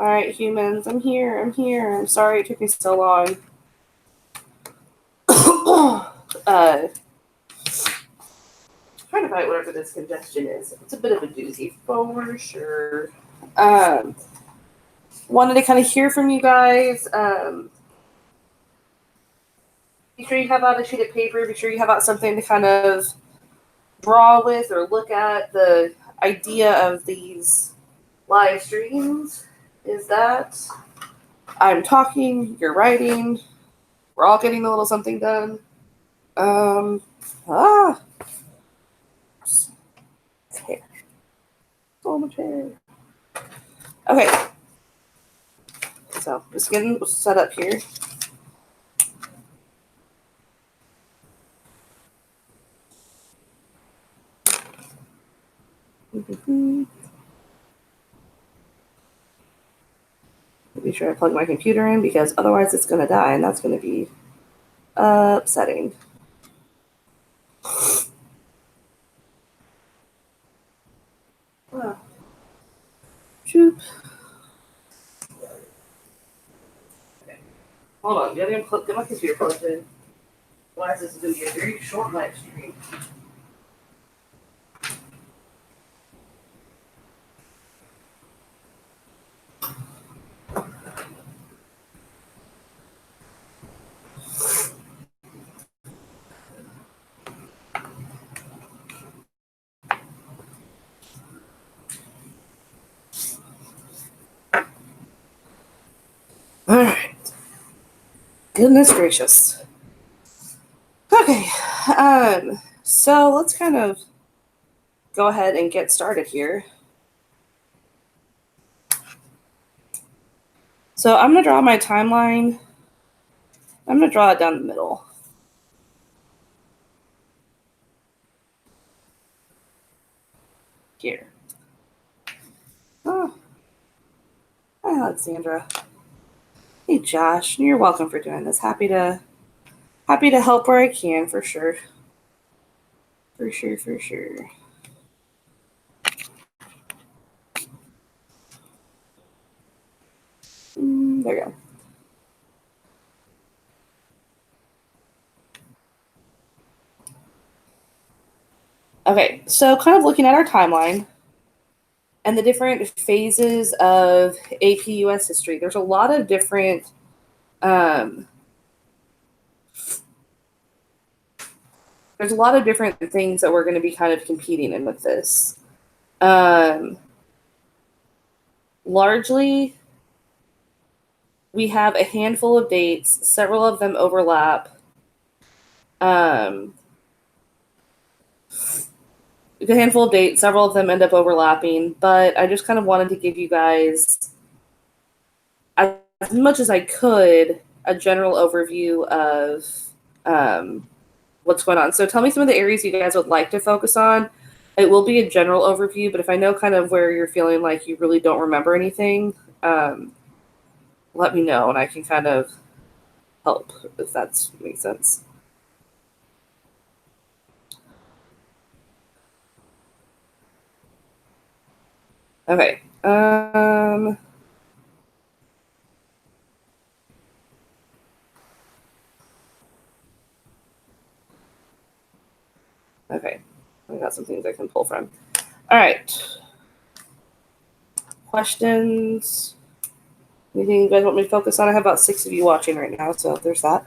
All right, humans, I'm here. I'm sorry it took me so long. Trying to fight whatever this congestion is. It's a bit of a doozy for sure. Wanted to kind of hear from you guys. Be sure you have out a sheet of paper. Be sure you have out something to kind of draw with or look at. The idea of these live streams is that I'm talking, you're writing, we're all getting a little something done. Hair. So much hair. Okay. So, just getting set up here. Be sure I plug my computer in because otherwise it's going to die, and that's going to be upsetting. Shoot. Okay. Hold on. Get my computer plugged in. Otherwise, this is going to be a very short live stream. All right. Goodness gracious. Okay. So let's kind of go ahead and get started here. So I'm going to draw my timeline. I'm going to draw it down the middle. Here. Oh. Hi, Alexandra. Hey, Josh. You're welcome for doing this. Happy to help where I can, for sure. For sure. There we go. Okay, so kind of looking at our timeline and the different phases of APUS history, there's a lot of different things that we're going to be kind of competing in with this. Largely, we have a handful of dates. Several of them overlap. A handful of dates. Several of them end up overlapping. But I just kind of wanted to give you guys, as much as I could, a general overview of what's going on. So tell me some of the areas you guys would like to focus on. It will be a general overview, but if I know kind of where you're feeling like you really don't remember anything, let me know and I can kind of help, if that makes sense. Okay. Okay. I got some things I can pull from. All right. Questions? Anything you guys want me to focus on? I have about 6 of you watching right now, so there's that.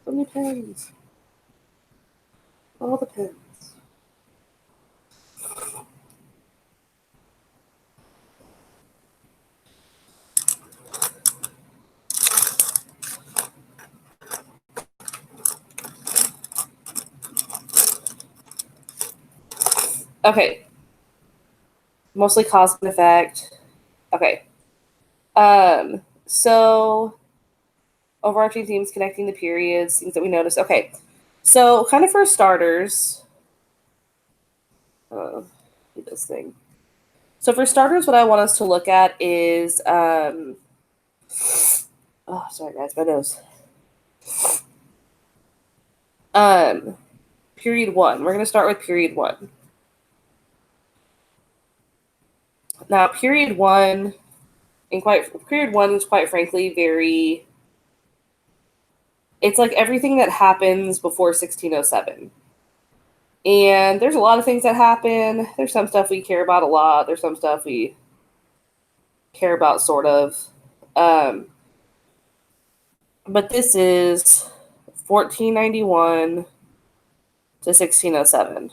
So many pens. All the pens. Okay. Mostly cause and effect. Okay. So overarching themes connecting the periods, things that we notice. Okay. So kind of for starters, this thing. So for starters, what I want us to look at is oh, sorry guys, my nose. Period one. We're going to start with period one. Now, period one is quite frankly very. It's like everything that happens before 1607. And there's a lot of things that happen. There's some stuff we care about a lot. There's some stuff we care about sort of. But this is 1491 to 1607.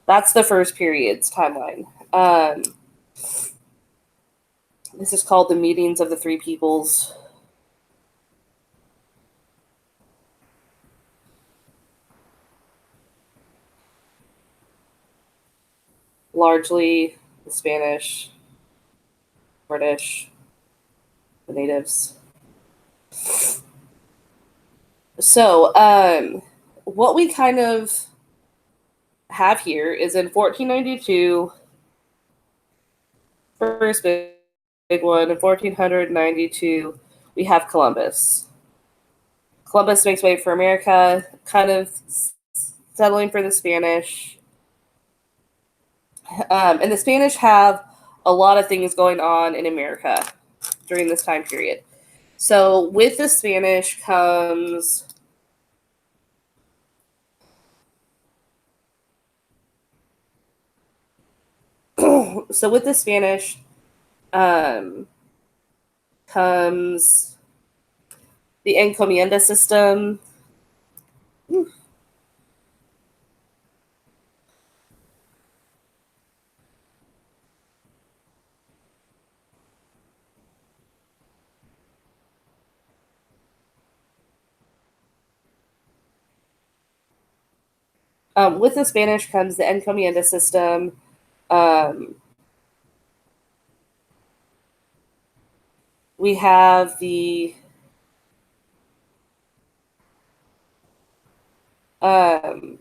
That's the first period's timeline. This is called the Meetings of the Three Peoples. Largely the Spanish, British, the natives. So, what we kind of have here is in 1492, first big one, in 1492, we have Columbus. Columbus makes way for America, kind of settling for the Spanish. And the Spanish have a lot of things going on in America during this time period. So with the Spanish comes comes the encomienda system. With the Spanish comes the encomienda system. We have the Bartolomé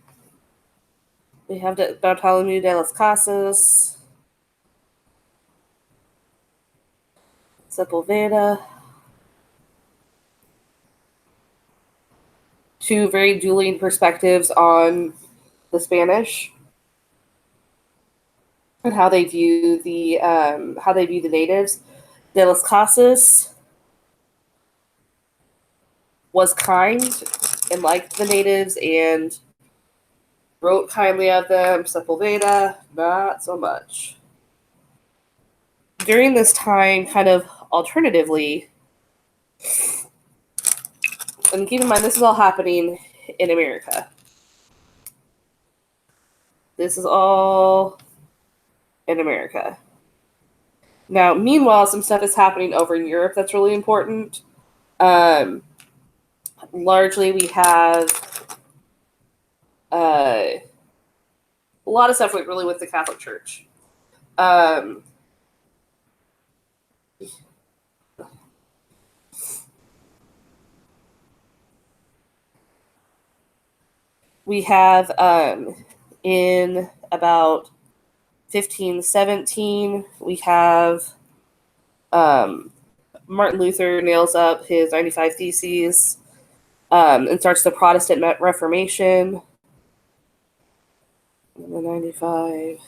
de las Casas, Sepulveda. Two very dueling perspectives on the Spanish and how they view the natives. De las Casas was kind and liked the natives and wrote kindly of them. Sepulveda, not so much. During this time, kind of alternatively, and keep in mind this is all happening in America. This is all in America. Now, meanwhile, some stuff is happening over in Europe that's really important. Largely, we have a lot of stuff really with the Catholic Church. We have in about 1517, we have Martin Luther nails up his 95 Theses and starts the Protestant Reformation. The 95,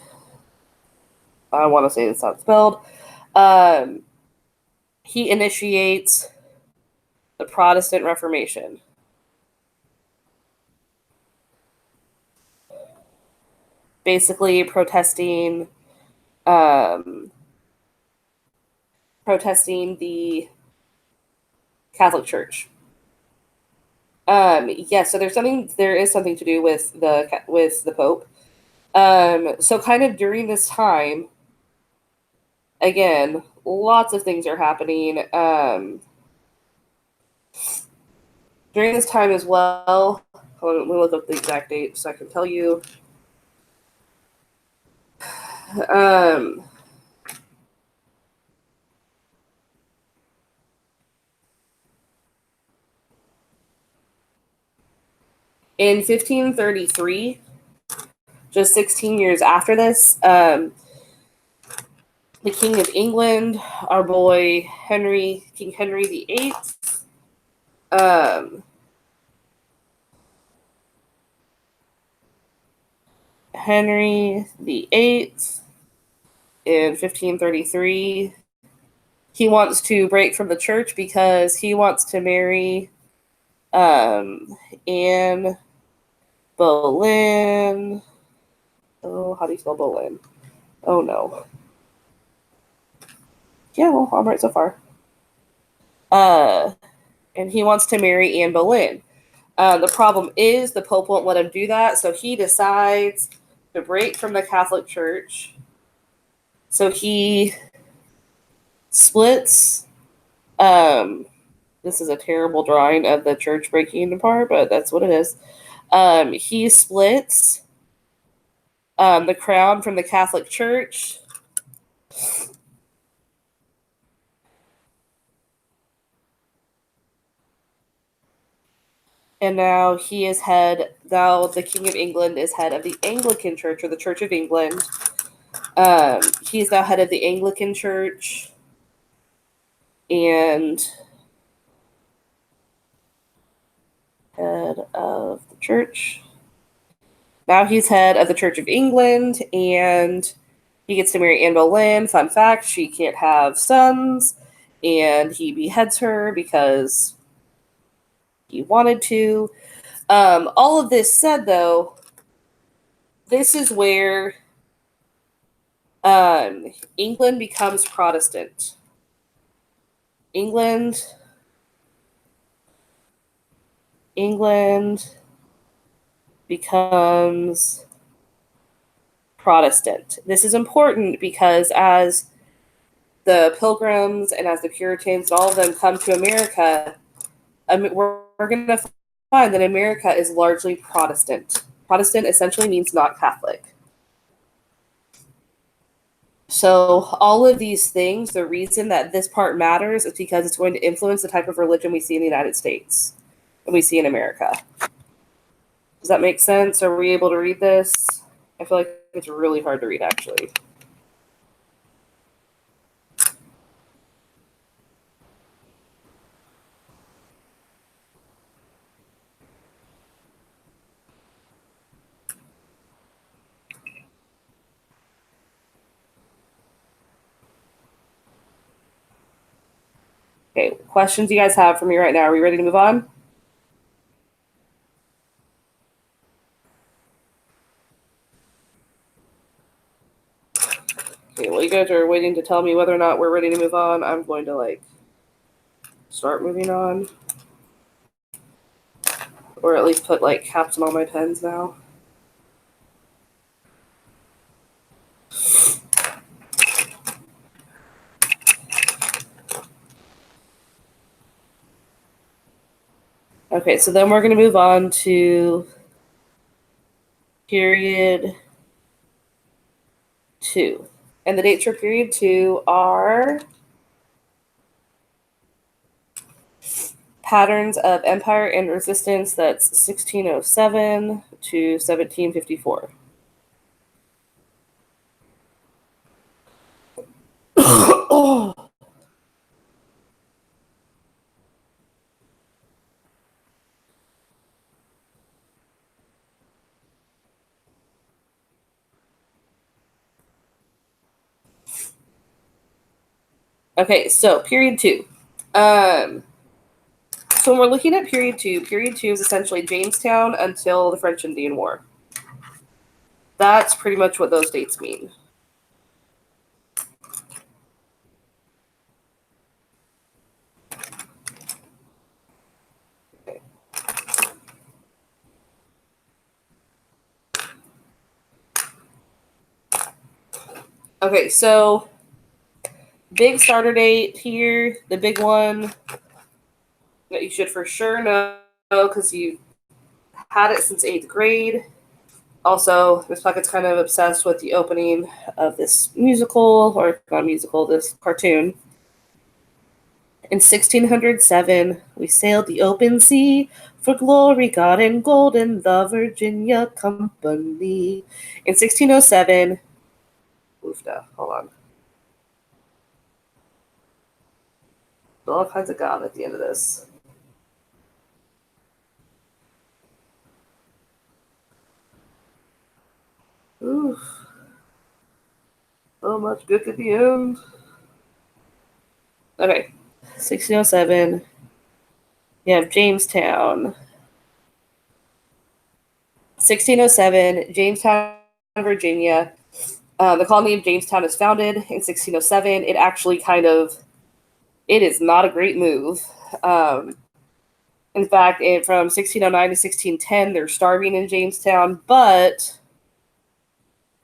I want to say it's not spelled. He initiates the Protestant Reformation. Basically protesting the Catholic Church. So there is something to do with the Pope. So kind of during this time, again, lots of things are happening. During this time as well, hold on, let me look up the exact date so I can tell you. In 1533, just 16 years after this, the King of England, our boy King Henry VIII, Henry VIII in 1533, he wants to break from the church because he wants to marry Anne Boleyn. Oh, how do you spell Boleyn? Oh no. Yeah, well, I'm right so far. And he wants to marry Anne Boleyn. The problem is the Pope won't let him do that, so he decides to break from the Catholic Church. So he splits. This is a terrible drawing of the church breaking apart, but that's what it is. He splits the crown from the Catholic Church. And now he is head. Now the King of England is head of the Anglican Church, or the Church of England. He is now head of the Anglican Church, and head of the church. Now he's head of the Church of England, and he gets to marry Anne Boleyn. Fun fact: she can't have sons, and he beheads her because he wanted to. All of this said, though, this is where England becomes Protestant. England becomes Protestant. This is important because as the Pilgrims and as the Puritans and all of them come to America, we're going to find that America is largely Protestant. Protestant essentially means not Catholic. So all of these things, the reason that this part matters is because it's going to influence the type of religion we see in the United States and we see in America. Does that make sense? Are we able to read this? I feel like it's really hard to read, actually. Okay, questions you guys have for me right now? Are we ready to move on? Okay, while you guys are waiting to tell me whether or not we're ready to move on, I'm going to start moving on. Or at least put caps on all my pens now. Okay, so then we're going to move on to period 2. And the dates for period 2 are patterns of empire and resistance. That's 1607 to 1754. Okay, so period 2. So when we're looking at period 2 is essentially Jamestown until the French-Indian War. That's pretty much what those dates mean. Okay, so big starter date here, the big one that you should for sure know because you had it since 8th grade. Also, Miss Puckett's kind of obsessed with the opening of this musical, or not musical, this cartoon. In 1607, we sailed the open sea for glory, God, and gold in the Virginia Company. In 1607, oofda, hold on. All kinds of God at the end of this. Oof. So much good at the end. Okay. 1607. You have Jamestown. 1607, Jamestown, Virginia. The colony of Jamestown is founded in 1607. It actually it is not a great move. In fact, from 1609 to 1610, they're starving in Jamestown, but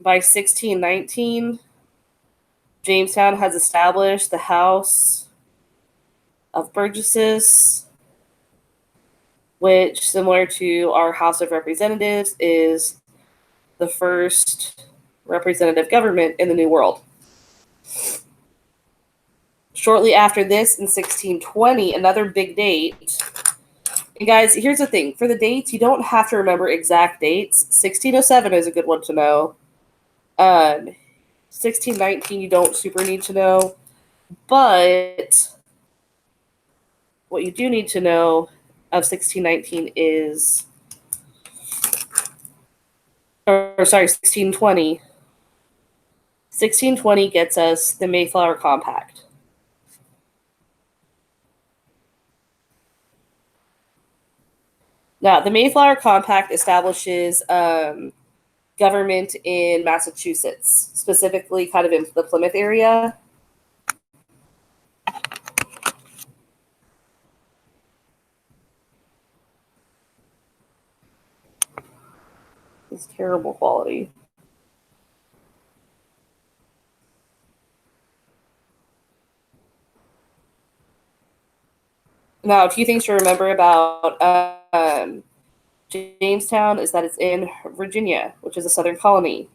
by 1619, Jamestown has established the House of Burgesses, which, similar to our House of Representatives, is the first representative government in the New World. Shortly after this, in 1620, another big date. And guys, here's the thing. For the dates, you don't have to remember exact dates. 1607 is a good one to know. 1619, you don't super need to know. But what you do need to know of 1619 is, or sorry, 1620. 1620 gets us the Mayflower Compact. Now, the Mayflower Compact establishes government in Massachusetts, specifically kind of in the Plymouth area. It's terrible quality. Now, a few things to remember about Jamestown is that it's in Virginia, which is a southern colony.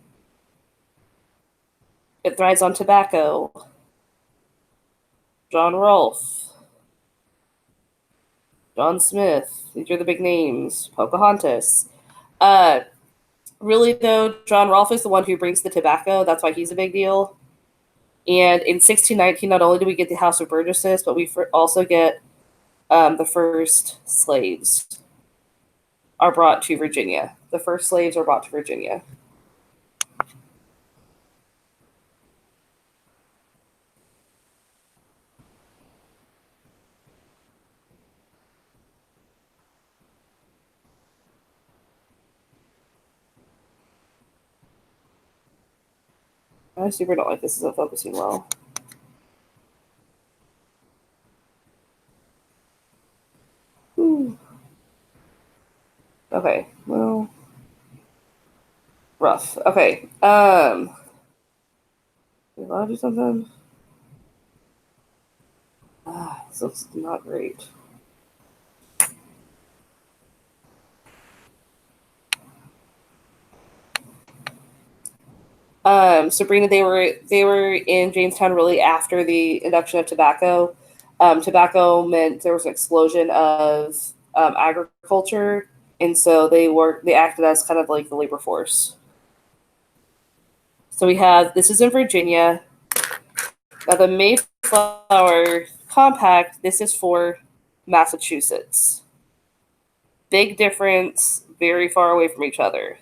It thrives on tobacco. John Rolfe, John Smith, these are the big names. Pocahontas. Really, though, John Rolfe is the one who brings the tobacco. That's why he's a big deal. And in 1619, not only do we get the House of Burgesses, but we also get the first slaves are brought to Virginia. The first slaves are brought to Virginia. I super don't like this isn't focusing well. Ooh. Okay, well, rough. Okay, did I do something? This looks not great. Sabrina, they were in Jamestown really after the introduction of tobacco. Tobacco meant there was an explosion of agriculture, and so they acted as kind of like the labor force. So we have this is in Virginia. Now the Mayflower Compact. This is for Massachusetts. Big difference, very far away from each other.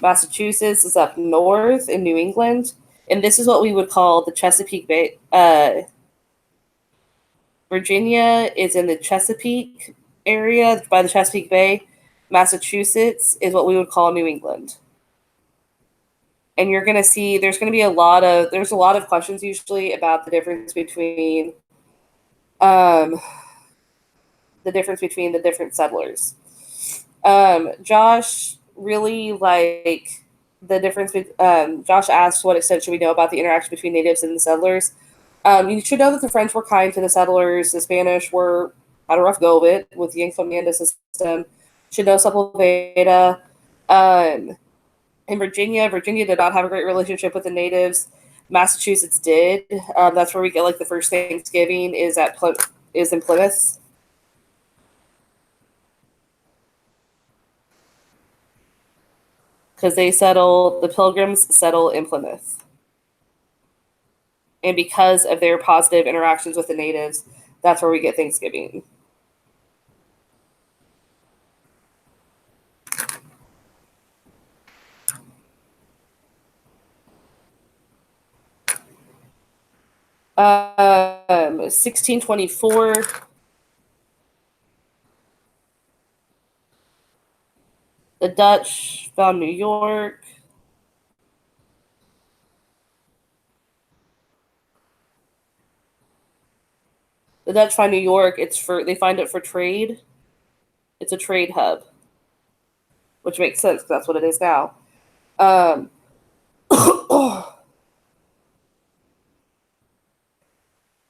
Massachusetts is up north in New England, and this is what we would call the Chesapeake Bay. Virginia is in the Chesapeake area by the Chesapeake Bay. Massachusetts is what we would call New England. And you're going to see there's going to be a lot of questions usually about the difference between the different settlers. Josh really like the difference. Josh asked, "What extent should we know about the interaction between natives and the settlers?" You should know that the French were kind to the settlers. The Spanish had a rough go of it with the encomienda system. You should know Sepulveda. In Virginia, Virginia did not have a great relationship with the natives. Massachusetts did. That's where we get like the first Thanksgiving is in Plymouth. Because the Pilgrims settle in Plymouth. And because of their positive interactions with the natives, that's where we get Thanksgiving. Um, 1624. The Dutch found New York. The Dutch find New York. They find it for trade. It's a trade hub, which makes sense because that's what it is now.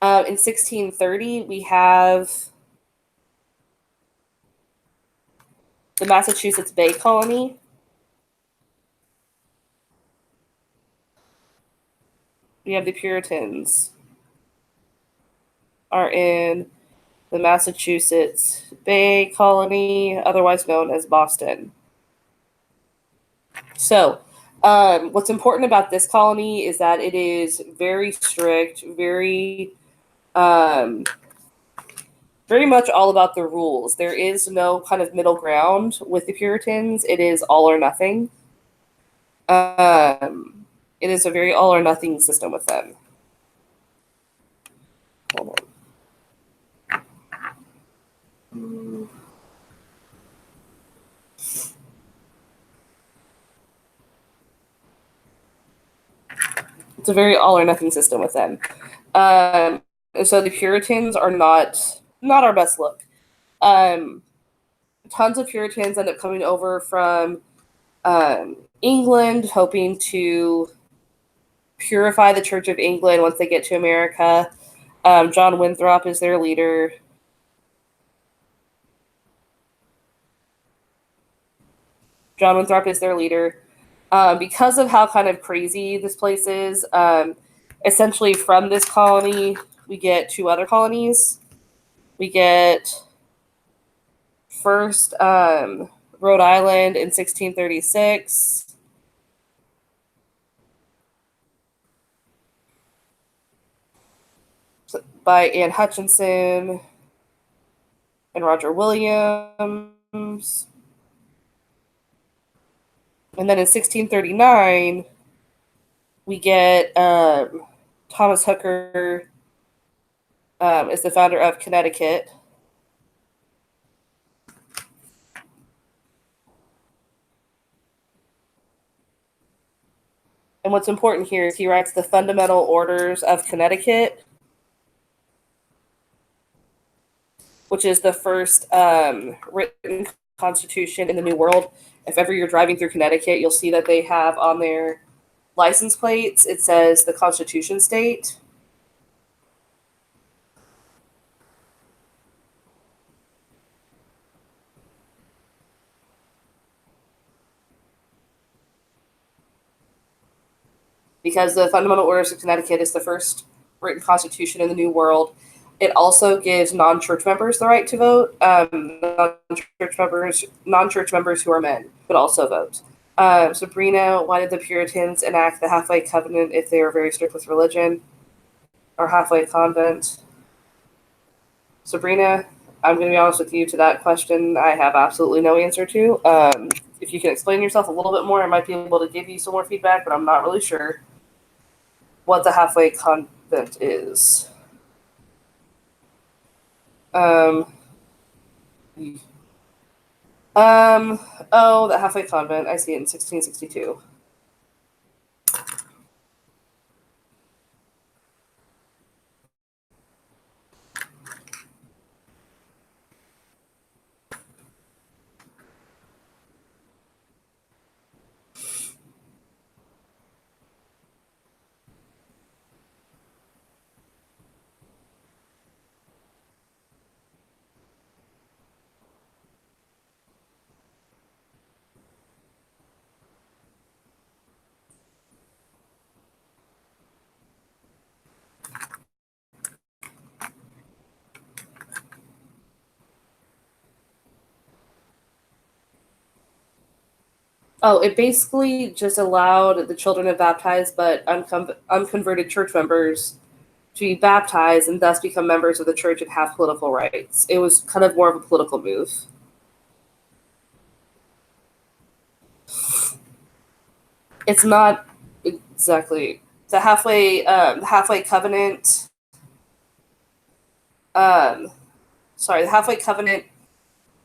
In 1630, we have the Massachusetts Bay Colony. We have the Puritans are in the Massachusetts Bay Colony, otherwise known as Boston. So, what's important about this colony is that it is very strict, very much all about the rules. There is no kind of middle ground with the Puritans. It is all or nothing. It is a very all or nothing system with them. Hold on. It's a very all or nothing system with them. And so the Puritans are not our best look. Tons of Puritans end up coming over from England, hoping to purify the Church of England once they get to America. John Winthrop is their leader. Because of how kind of crazy this place is, essentially from this colony, we get two other colonies. We get first Rhode Island in 1636. By Anne Hutchinson and Roger Williams. And then in 1639, we get Thomas Hooker is the founder of Connecticut. And what's important here is he writes the Fundamental Orders of Connecticut, which is the first written constitution in the New World. If ever you're driving through Connecticut, you'll see that they have on their license plates, it says the Constitution State. Because the Fundamental Orders of Connecticut is the first written constitution in the New World. It also gives non-church members the right to vote. Non-church members who are men could also vote. Sabrina, why did the Puritans enact the halfway covenant if they were very strict with religion? Or halfway convent? Sabrina, I'm going to be honest with you, to that question, I have absolutely no answer to. If you can explain yourself a little bit more, I might be able to give you some more feedback, but I'm not really sure what the halfway convent is. The halfway convent. I see it in 1662. Oh, it basically just allowed the children of baptized but unconverted church members to be baptized and thus become members of the church and have political rights. It was kind of more of a political move. It's not exactly the halfway covenant. Um, the halfway covenant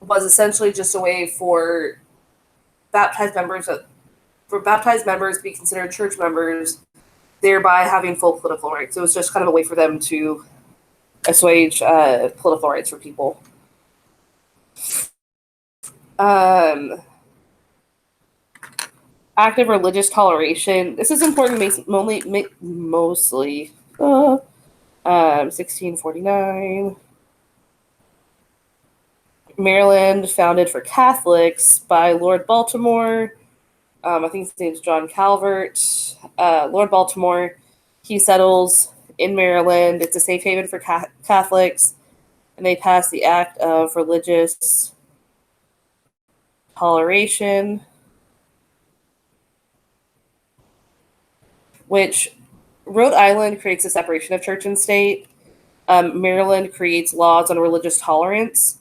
was essentially just a way for baptized members to be considered church members, thereby having full political rights. It was just kind of a way for them to assuage political rights for people. Um, Active religious toleration. This is important mostly 1649. Maryland founded for Catholics by Lord Baltimore. I think his name's John Calvert. Lord Baltimore, he settles in Maryland. It's a safe haven for Catholics, and they passed the Act of Religious Toleration, which Rhode Island creates a separation of church and state. Maryland creates laws on religious tolerance.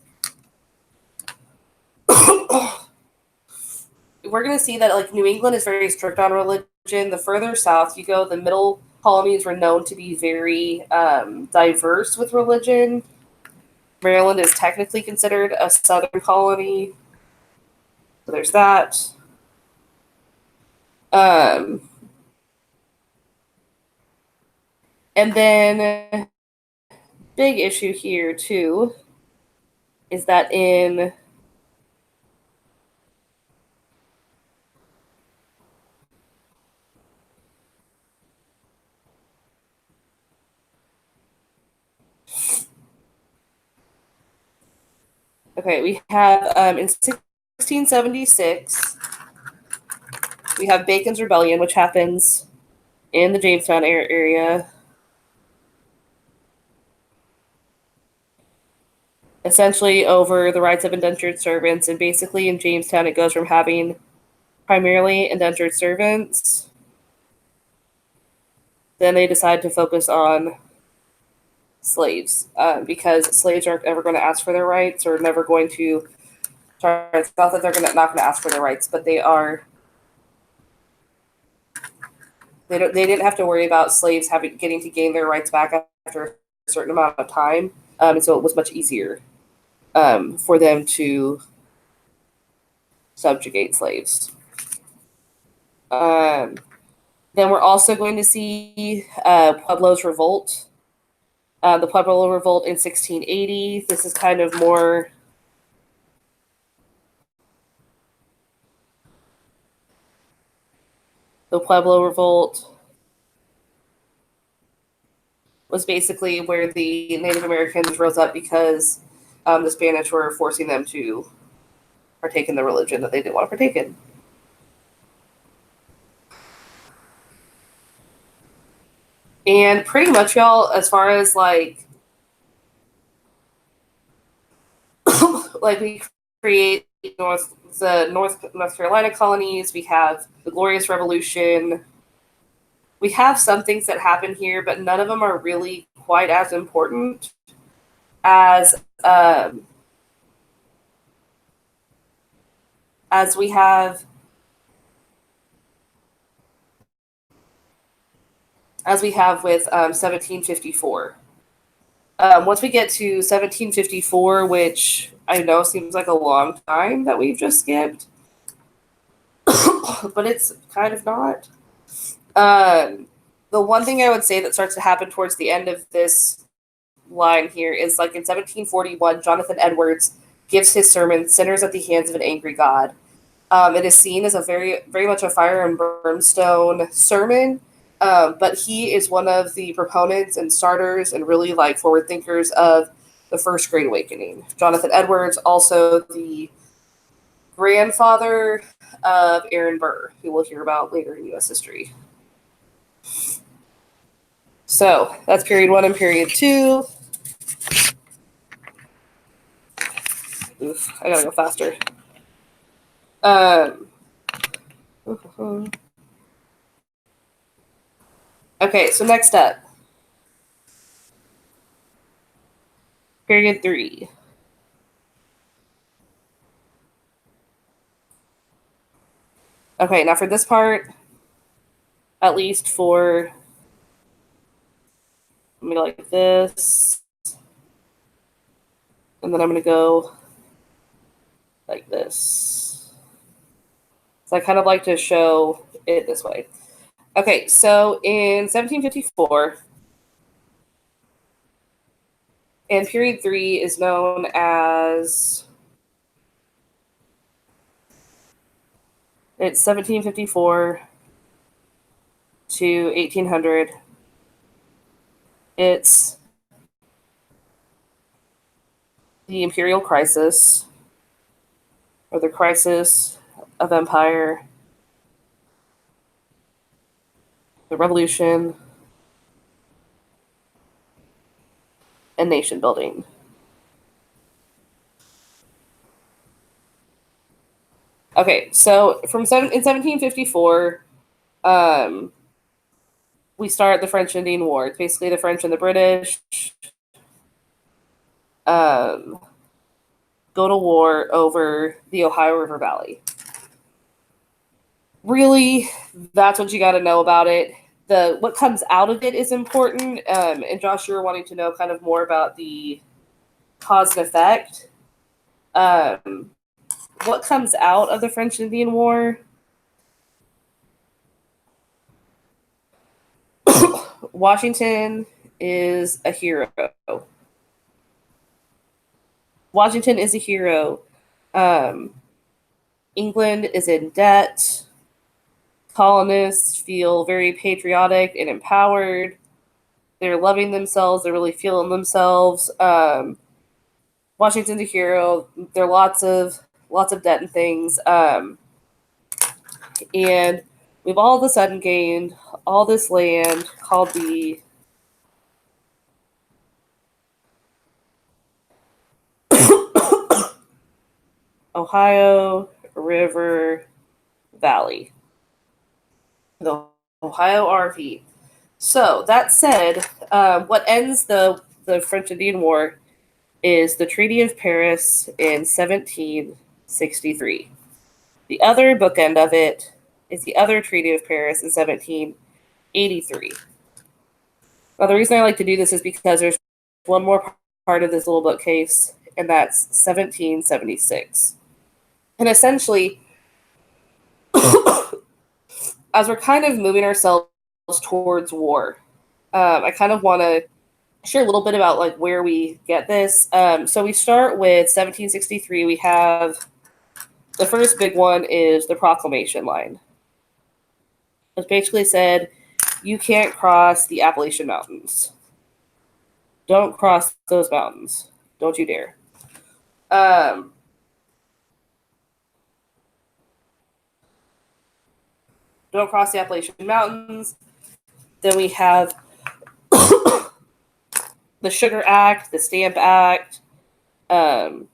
We're going to see that like New England is very strict on religion. The further south you go, the middle colonies were known to be very diverse with religion. Maryland is technically considered a southern colony. So there's that. And then big issue here too is that in we have in 1676 we have Bacon's Rebellion, which happens in the Jamestown area. Essentially over the rights of indentured servants. And basically in Jamestown, it goes from having primarily indentured servants. Then they decide to focus on slaves because slaves aren't ever going to ask for their rights or never going to. Sorry, it's not that they're not going to ask for their rights, but they are. They didn't have to worry about slaves getting to gain their rights back after a certain amount of time, and so it was much easier for them to subjugate slaves. Then we're also going to see Pueblo's Revolt. The Pueblo Revolt in 1680. This is kind of more the Pueblo Revolt was basically where the Native Americans rose up because the Spanish were forcing them to partake in the religion that they didn't want to partake in. And pretty much, y'all, as far as like we create the North Carolina colonies, we have the Glorious Revolution. We have some things that happen here, but none of them are really quite as important as we have with 1754. Once we get to 1754, which I know seems like a long time that we've just skipped, but it's kind of not. The one thing I would say that starts to happen towards the end of this line here is like in 1741, Jonathan Edwards gives his sermon, Sinners at the Hands of an Angry God. It is seen as a very, very much a fire and brimstone sermon, but he is one of the proponents and starters and really like forward thinkers of the First Great Awakening. Jonathan Edwards, also the grandfather of Aaron Burr, who we'll hear about later in U.S. history. So that's period 1 and period 2. Oof, I gotta go faster. Okay, so next up, period 3. Okay, now for this part, at least for, I'm going to go like this, and then I'm going to go like this. So I kind of like to show it this way. Okay, so in 1754, and period 3 is known as, it's 1754 to 1800. It's the imperial crisis, or the crisis of empire, the revolution, and nation building. Okay, so in 1754, we start the French Indian War. It's basically the French and the British go to war over the Ohio River Valley. Really, that's what you got to know about it. What comes out of it is important. And Josh, you were wanting to know kind of more about the cause and effect. What comes out of the French Indian War? Washington is a hero. Washington is a hero. England is in debt. Colonists feel very patriotic and empowered. They're loving themselves. They're really feeling themselves. Washington's a hero. There are lots of debt and things. And we've all of a sudden gained all this land called the Ohio River Valley. The Ohio RV. So that said, what ends the French Indian War is the Treaty of Paris in 1763. The other bookend of it is the other Treaty of Paris in 1783. Now, the reason I like to do this is because there's one more part of this little bookcase, and that's 1776. And essentially, as we're kind of moving ourselves towards war, I kind of want to share a little bit about like where we get this. So we start with 1763. We have the first big one is the Proclamation Line. It basically said, you can't cross the Appalachian Mountains. Don't cross those mountains. Don't you dare. Don't cross the Appalachian Mountains. Then we have the Sugar Act, the Stamp Act, the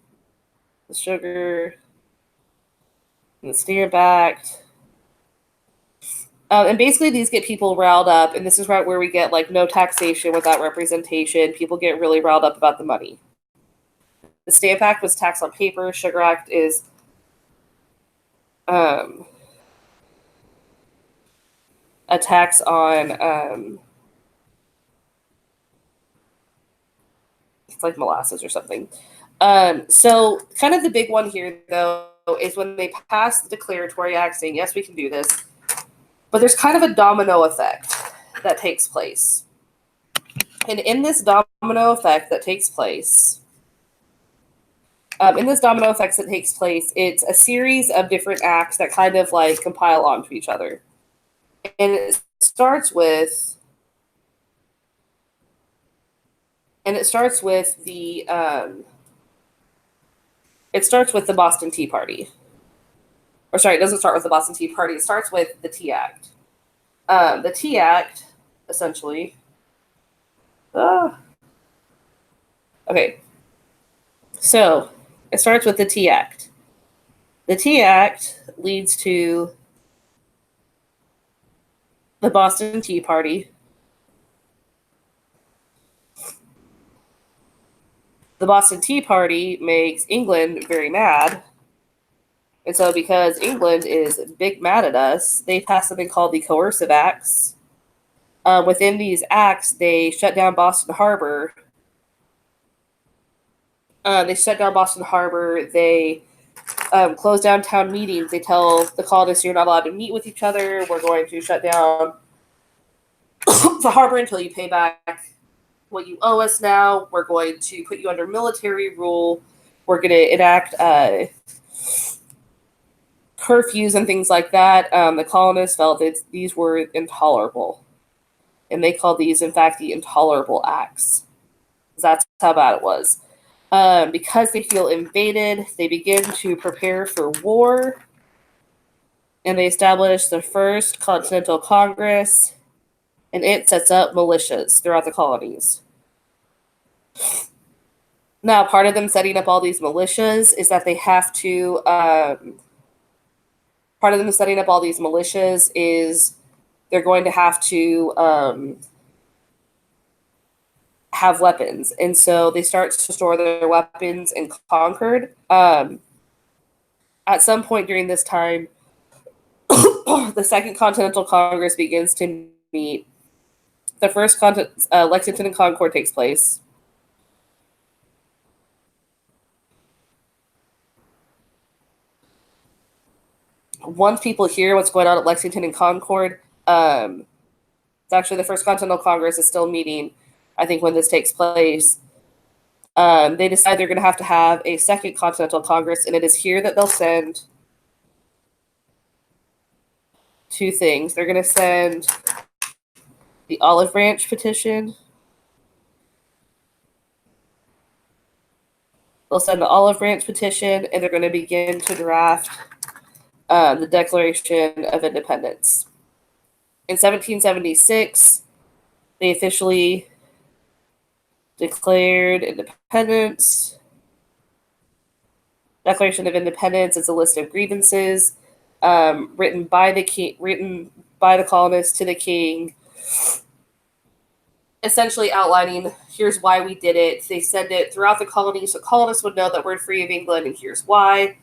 Sugar, and the Stamp Act. And basically these get people riled up, and this is right where we get like no taxation without representation. People get really riled up about the money. The Stamp Act was tax on paper. Sugar Act is a tax on it's like molasses or something. So kind of the big one here, though, is when they pass the Declaratory Act saying, yes, we can do this. But there's kind of a domino effect that takes place. And in this domino effect that takes place, it's a series of different acts that kind of like compile onto each other. And it starts with the Boston Tea Party. Or sorry, it doesn't start with the Boston Tea Party. It starts with the Tea Act. The Tea Act, essentially. Okay. So it starts with the Tea Act. The Tea Act leads to the Boston Tea Party. The Boston Tea Party makes England very mad. And so, because England is big mad at us, they passed something called the Coercive Acts. Within these acts, they shut down Boston Harbor. They close down town meetings. They tell the colonists, you're not allowed to meet with each other. We're going to shut down the harbor until you pay back what you owe us now. We're going to put you under military rule. We're going to enact curfews and things like that. The colonists felt that these were intolerable. And they called these, in fact, the Intolerable Acts. That's how bad it was. Because they feel invaded, they begin to prepare for war. And they establish the First Continental Congress. And it sets up militias throughout the colonies. Now, part of them setting up all these militias is that they have to. Part of them setting up all these militias is they're going to have to have weapons. And so they start to store their weapons in Concord. At some point during this time, the Second Continental Congress begins to meet. The first Lexington and Concord takes place. Once people hear what's going on at Lexington and Concord, it's actually the First Continental Congress is still meeting, I think, when this takes place. They decide they're going to have a Second Continental Congress, and it is here that they'll send two things. They're going to send the Olive Branch Petition. They'll send the Olive Branch Petition, and they're going to begin to draft the Declaration of Independence. In 1776, they officially declared independence. Declaration of Independence is a list of grievances written by the colonists to the king, essentially outlining here's why we did it. They send it throughout the colonies so colonists would know that we're free of England and here's why.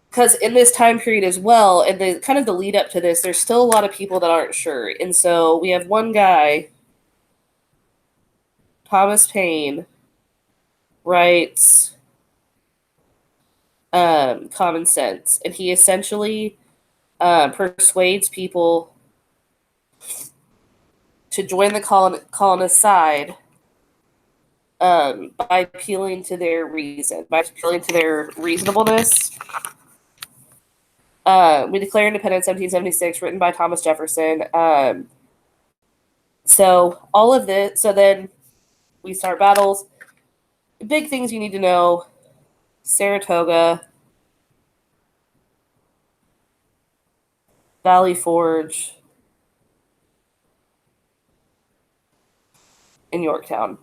Because in this time period as well, and the kind of the lead up to this, there's still a lot of people that aren't sure. And so we have one guy, Thomas Paine, writes Common Sense. And he essentially persuades people to join the colonist side by appealing to their reason, by appealing to their reasonableness. We declare independence 1776, written by Thomas Jefferson. So all of this, so then we start battles. Big things you need to know: Saratoga, Valley Forge, and Yorktown.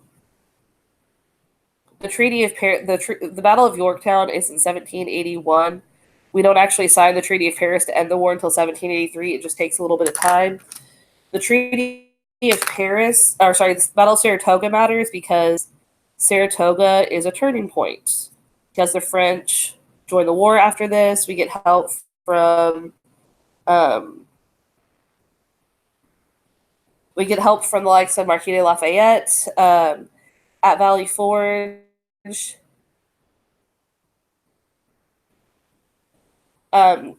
The Battle of Yorktown is in 1781. We don't actually sign the Treaty of Paris to end the war until 1783. It just takes a little bit of time. The Treaty of Paris, the Battle of Saratoga matters because Saratoga is a turning point. Because the French join the war after this, we get help from the likes of Marquis de Lafayette at Valley Forge. Valley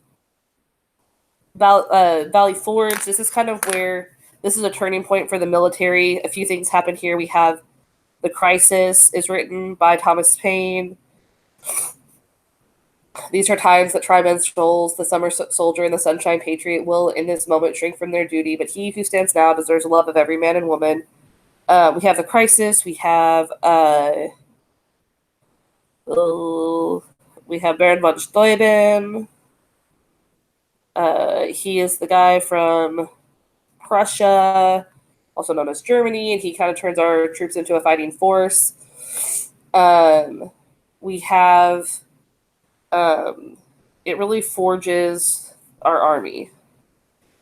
Forge, this is kind of where this is a turning point for the military. A few things happen here. We have The Crisis is written by Thomas Paine. These are times that trimensionals, the summer soldier and the sunshine patriot, will in this moment shrink from their duty, but he who stands now deserves the love of every man and woman. We have The Crisis. We have Baron von Steuben. He is the guy from Prussia, also known as Germany, and he kind of turns our troops into a fighting force. We have it really forges our army.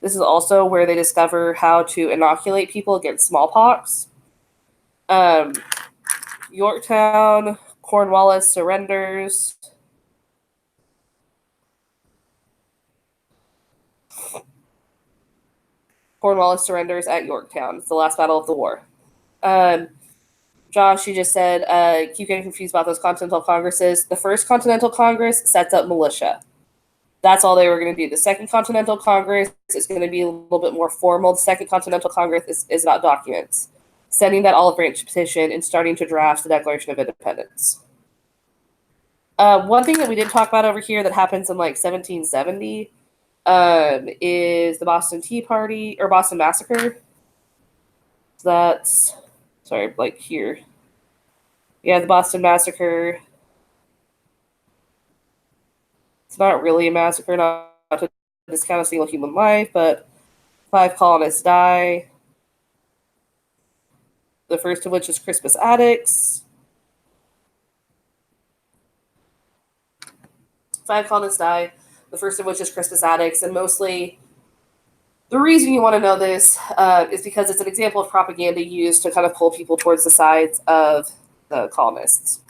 This is also where they discover how to inoculate people against smallpox. Yorktown, Cornwallis surrenders. Cornwallis surrenders at Yorktown. It's the last battle of the war. Josh, you just said, keep getting confused about those Continental Congresses. The First Continental Congress sets up militia. That's all they were going to do. The Second Continental Congress is going to be a little bit more formal. The Second Continental Congress is about documents, sending that olive branch petition and starting to draft the Declaration of Independence. One thing that we didn't talk about over here that happens in like 1770 is the Boston Tea Party or Boston Massacre. So that's, sorry, like here. Yeah, the Boston Massacre. It's not really a massacre, not to discount a single human life, but 5 colonists die. The first of which is Crispus Attucks. 5 colonists die. The first of which is Crispus Attucks, and mostly the reason you want to know this is because it's an example of propaganda used to kind of pull people towards the sides of the colonists.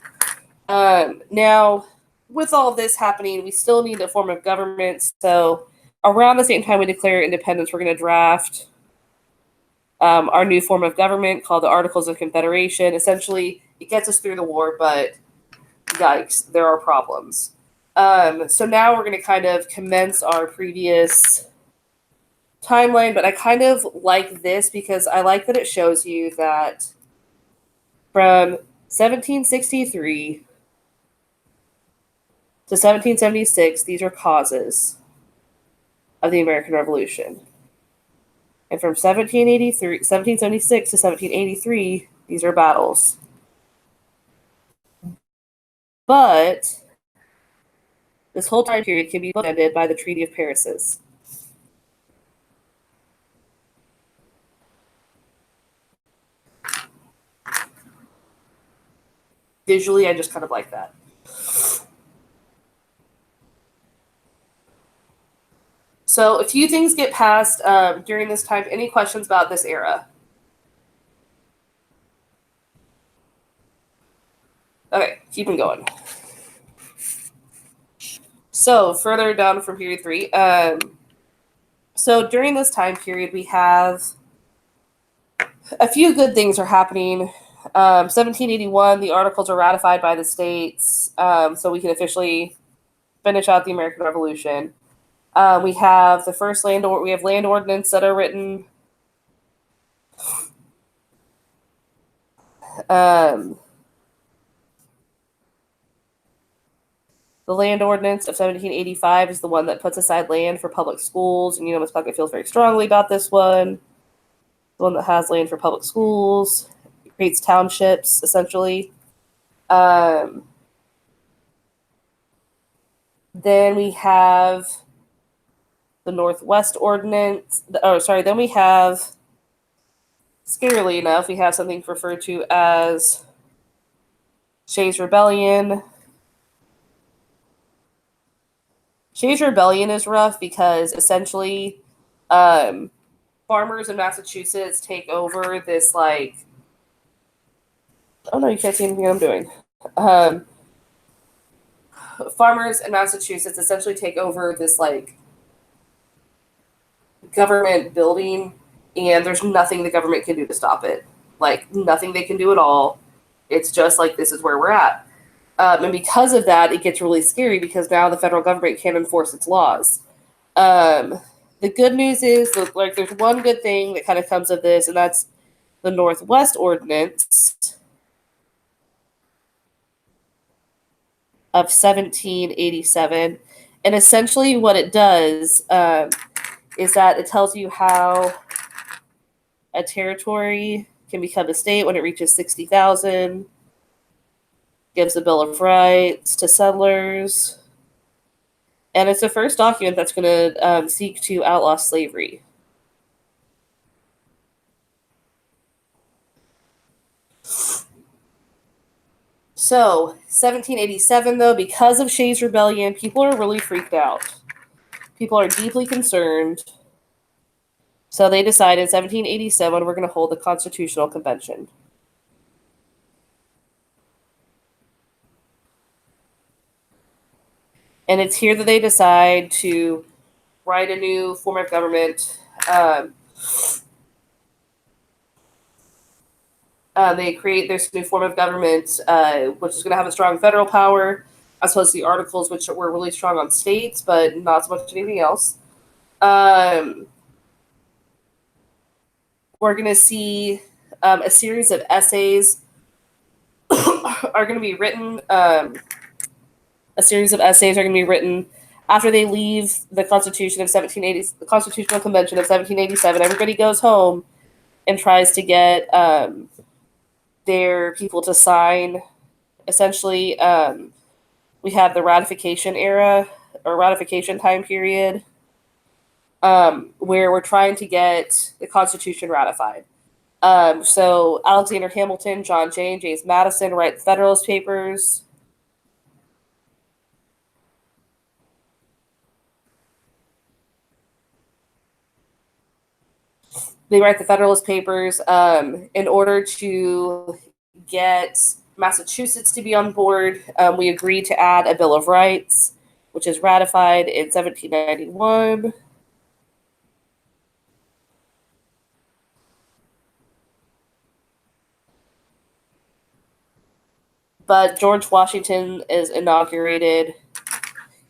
Now, with all of this happening, we still need a form of government. So around the same time we declare independence, we're going to draft our new form of government called the Articles of Confederation. Essentially, it gets us through the war, but yikes, there are problems. So now we're going to kind of commence our previous timeline, but I kind of like this because I like that it shows you that from 1763 to 1776, these are causes of the American Revolution. And from 1776 to 1783, these are battles. But this whole time period can be bookended by the Treaty of Paris. Visually, I just kind of like that. So a few things get passed during this time. Any questions about this era? Okay, keeping going. So further down from period 3. So during this time period, we have a few good things are happening. 1781, the Articles are ratified by the states, so we can officially finish out the American Revolution. We have the first land ordinance that are written. The land ordinance of 1785 is the one that puts aside land for public schools, and Miss Puckett feels very strongly about this one. The one that has land for public schools. It creates townships, essentially. Then we have the Northwest Ordinance. Then we have, scarily enough, we have something referred to as Shays' Rebellion. Shays' Rebellion is rough because essentially farmers in Massachusetts take over this, like, oh no, you can't see anything I'm doing. Farmers in Massachusetts essentially take over this, like, government building, and there's nothing the government can do to stop it. Like, nothing they can do at all. It's just like, this is where we're at. And because of that, it gets really scary because now the federal government can't enforce its laws. The good news is, like, there's one good thing that kind of comes of this, and that's the Northwest Ordinance of 1787. And essentially what it does is that it tells you how a territory can become a state when it reaches 60,000, gives a Bill of Rights to settlers, and it's the first document that's going to seek to outlaw slavery. So, 1787, though, because of Shays' Rebellion, people are really freaked out. People are deeply concerned. So they decided in 1787 we're going to hold a constitutional convention. And it's here that they decide to write a new form of government. They create this new form of government, which is going to have a strong federal power, as opposed to the articles, which were really strong on states, but not so much anything else. We're going to see a series of essays are going to be written. A series of essays are going to be written after they leave the Constitution of 1780, the Constitutional Convention of 1787. Everybody goes home and tries to get their people to sign. Essentially, we have the ratification era or ratification time period where we're trying to get the Constitution ratified. So Alexander Hamilton, John Jay, and James Madison write the Federalist Papers. They write the Federalist Papers in order to get Massachusetts to be on board. We agreed to add a Bill of Rights, which is ratified in 1791. But George Washington is inaugurated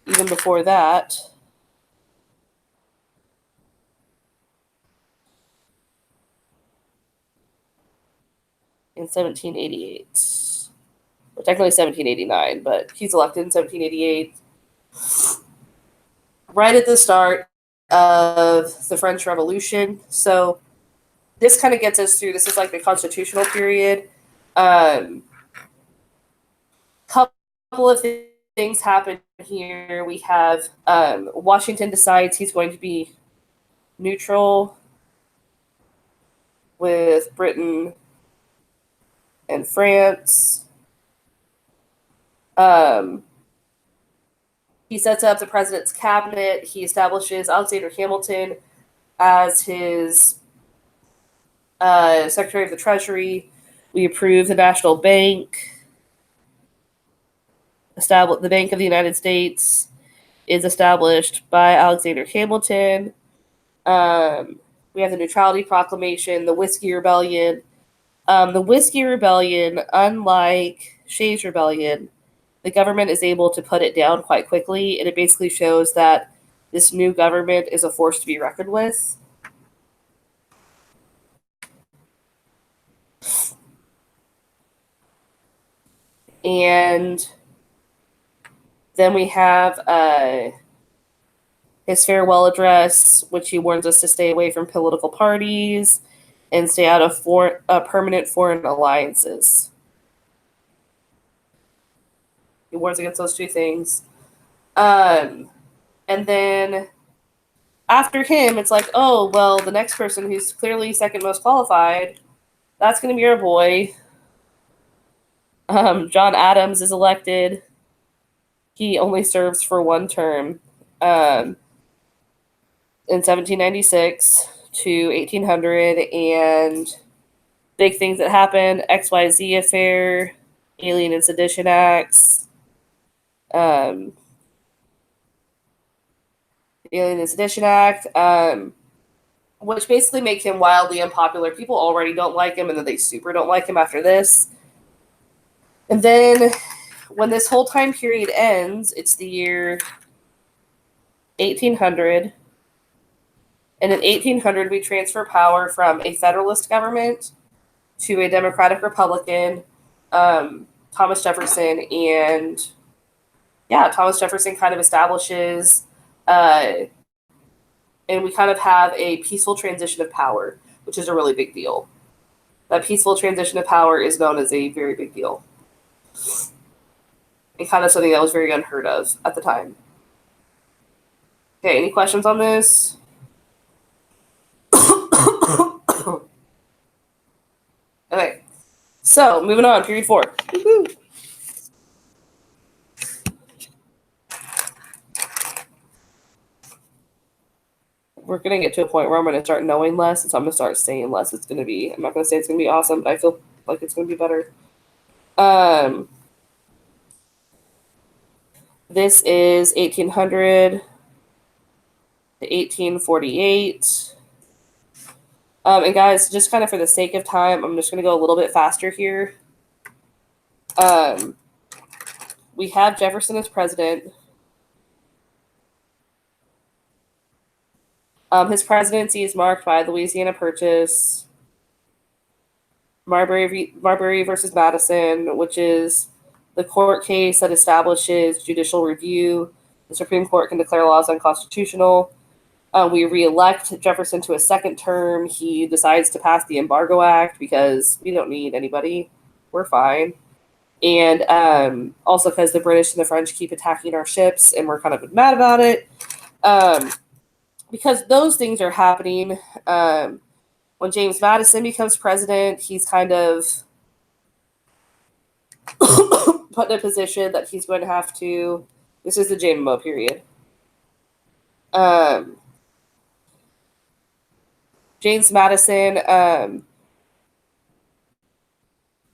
even before that. In 1788. Well, technically 1789, but he's elected in 1788. Right at the start of the French Revolution. So this kind of gets us through. This is like the constitutional period. Couple of things happen here. We have Washington decides he's going to be neutral with Britain and France. He sets up the president's cabinet. He establishes Alexander Hamilton as his Secretary of the Treasury. We approve the National Bank. The Bank of the United States is established by Alexander Hamilton. We have the Neutrality Proclamation, the Whiskey Rebellion. The Whiskey Rebellion, unlike Shays' Rebellion, the government is able to put it down quite quickly, and it basically shows that this new government is a force to be reckoned with. And then we have his farewell address, which he warns us to stay away from political parties and stay out of permanent foreign alliances. He warns against those two things. And then after him, it's like, oh, well, the next person who's clearly second most qualified, that's going to be our boy. John Adams is elected. He only serves for one term in 1796 to 1800. And big things that happen, XYZ affair, Alien and Sedition Acts, Alien and Sedition Act, which basically make him wildly unpopular. People already don't like him, and then they super don't like him after this. And then when this whole time period ends, it's the year 1800. And in 1800, we transfer power from a federalist government to a Democratic Republican, Thomas Jefferson. And yeah, Thomas Jefferson kind of establishes, and we kind of have a peaceful transition of power, which is a really big deal. That peaceful transition of power is known as a very big deal. And kind of something that was very unheard of at the time. Okay, any questions on this? Okay, so moving on, period 4. Woo-hoo. we're going to get to a point where I'm going to start knowing less, and so I'm going to start saying less. I'm not going to say it's going to be awesome, but I feel like it's going to be better. This is 1800 to 1848. And guys, just kind of for the sake of time, I'm just going to go a little bit faster here. We have Jefferson as president. His presidency is marked by Louisiana Purchase, Marbury versus Madison, which is the court case that establishes judicial review. The Supreme Court can declare laws unconstitutional. We re-elect Jefferson to a second term. He decides to pass the Embargo Act because we don't need anybody. We're fine. And also because the British and the French keep attacking our ships, and we're kind of mad about it. Because those things are happening. When James Madison becomes president, he's kind of put in a position that he's going to have to. This is the JMO period. James Madison,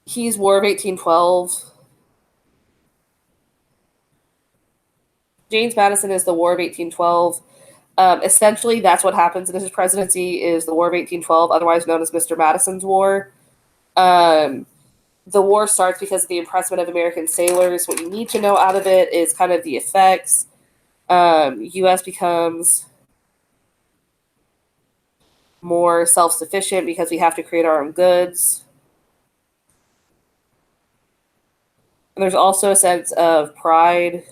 he's War of 1812. James Madison is the War of 1812. Essentially, that's what happens in his presidency is the War of 1812, otherwise known as Mr. Madison's War. The war starts because of the impressment of American sailors. What you need to know out of it is kind of the effects. U.S. becomes more self-sufficient because we have to create our own goods. And there's also a sense of pride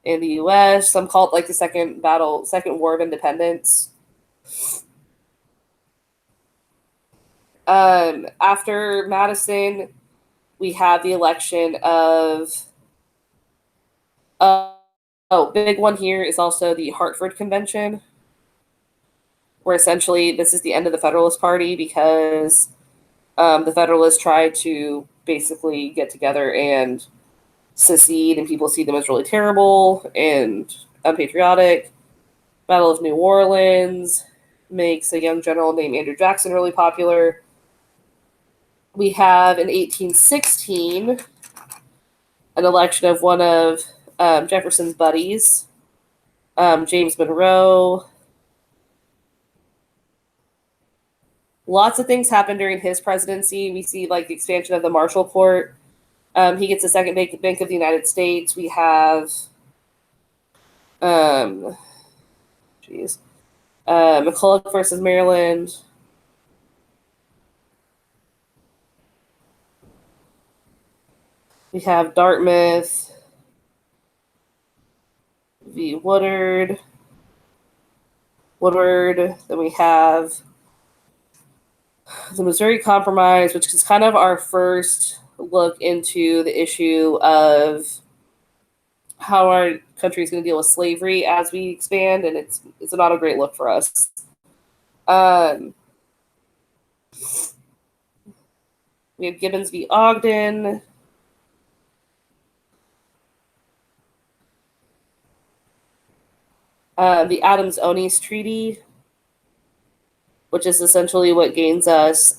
in the U.S. Some call it like the second War of Independence. After Madison, we have the election of big one here is also the Hartford Convention, where essentially this is the end of the Federalist Party because the Federalists tried to basically get together and secede, and people see them as really terrible and unpatriotic. Battle of New Orleans makes a young general named Andrew Jackson really popular. We have in 1816 an election of one of Jefferson's buddies, James Monroe. Lots of things happen during his presidency. We see like the expansion of the Marshall Court. He gets the second Bank of the United States. We have, McCulloch versus Maryland. We have Dartmouth v. Woodward. Then we have the Missouri Compromise, which is kind of our first look into the issue of how our country is going to deal with slavery as we expand, and it's not a great look for us. We have Gibbons v. Ogden. The Adams-Onis Treaty, which is essentially what gains us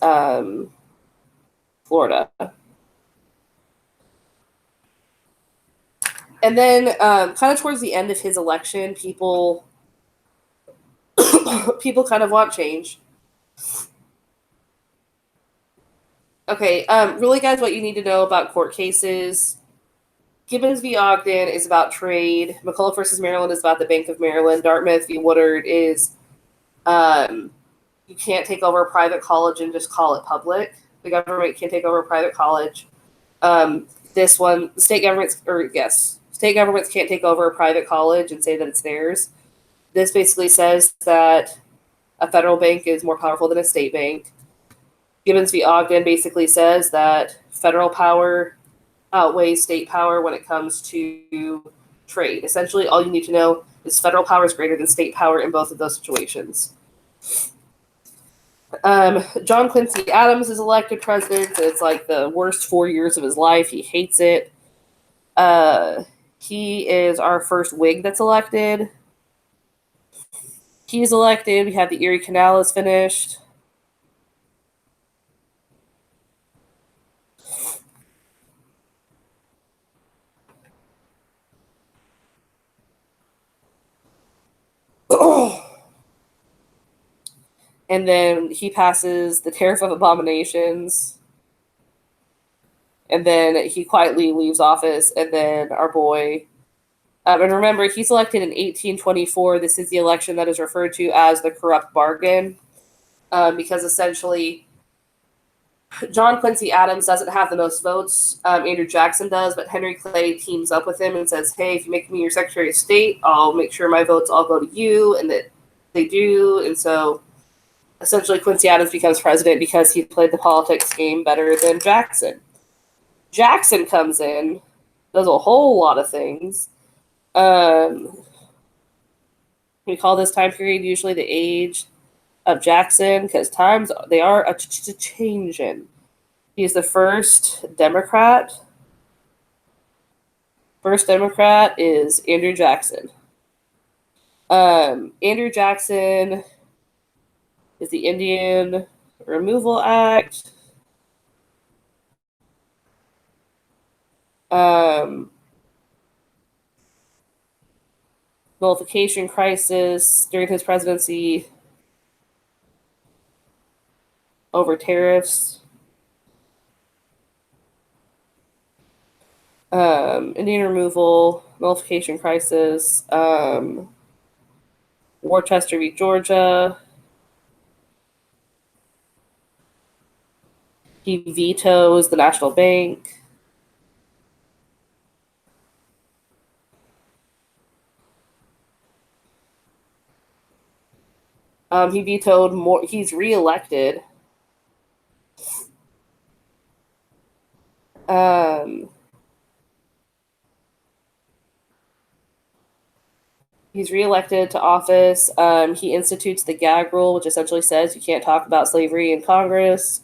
Florida. And then kind of towards the end of his election, people kind of want change. Okay, really, guys, what you need to know about court cases. Gibbons v. Ogden is about trade. McCulloch versus Maryland is about the Bank of Maryland. Dartmouth v. Woodward is you can't take over a private college and just call it public. The government can't take over a private college. This one, state governments can't take over a private college and say that it's theirs. This basically says that a federal bank is more powerful than a state bank. Gibbons v. Ogden basically says that federal power outweighs state power when it comes to trade. Essentially, all you need to know is federal power is greater than state power in both of those situations. John Quincy Adams is elected president. It's like the worst 4 years of his life. He hates it. He is our first Whig that's elected. He's elected. We have the Erie Canal is finished. And then he passes the Tariff of Abominations. And then he quietly leaves office. And then our boy, and remember, he's elected in 1824. This is the election that is referred to as the corrupt bargain, because essentially John Quincy Adams doesn't have the most votes. Andrew Jackson does, but Henry Clay teams up with him and says, hey, if you make me your Secretary of State, I'll make sure my votes all go to you, and that they do. And so essentially Quincy Adams becomes president because he played the politics game better than Jackson. Jackson comes in, does a whole lot of things. We call this time period usually the age of Jackson because times they are changing. He's the first Democrat. First Democrat is Andrew Jackson. Andrew Jackson is the Indian Removal Act. Nullification crisis during his presidency over tariffs. Indian removal, nullification crisis, Worcester v. Georgia. He vetoes the National Bank. He vetoed more. He's reelected. He's reelected to office. He institutes the gag rule, which essentially says you can't talk about slavery in Congress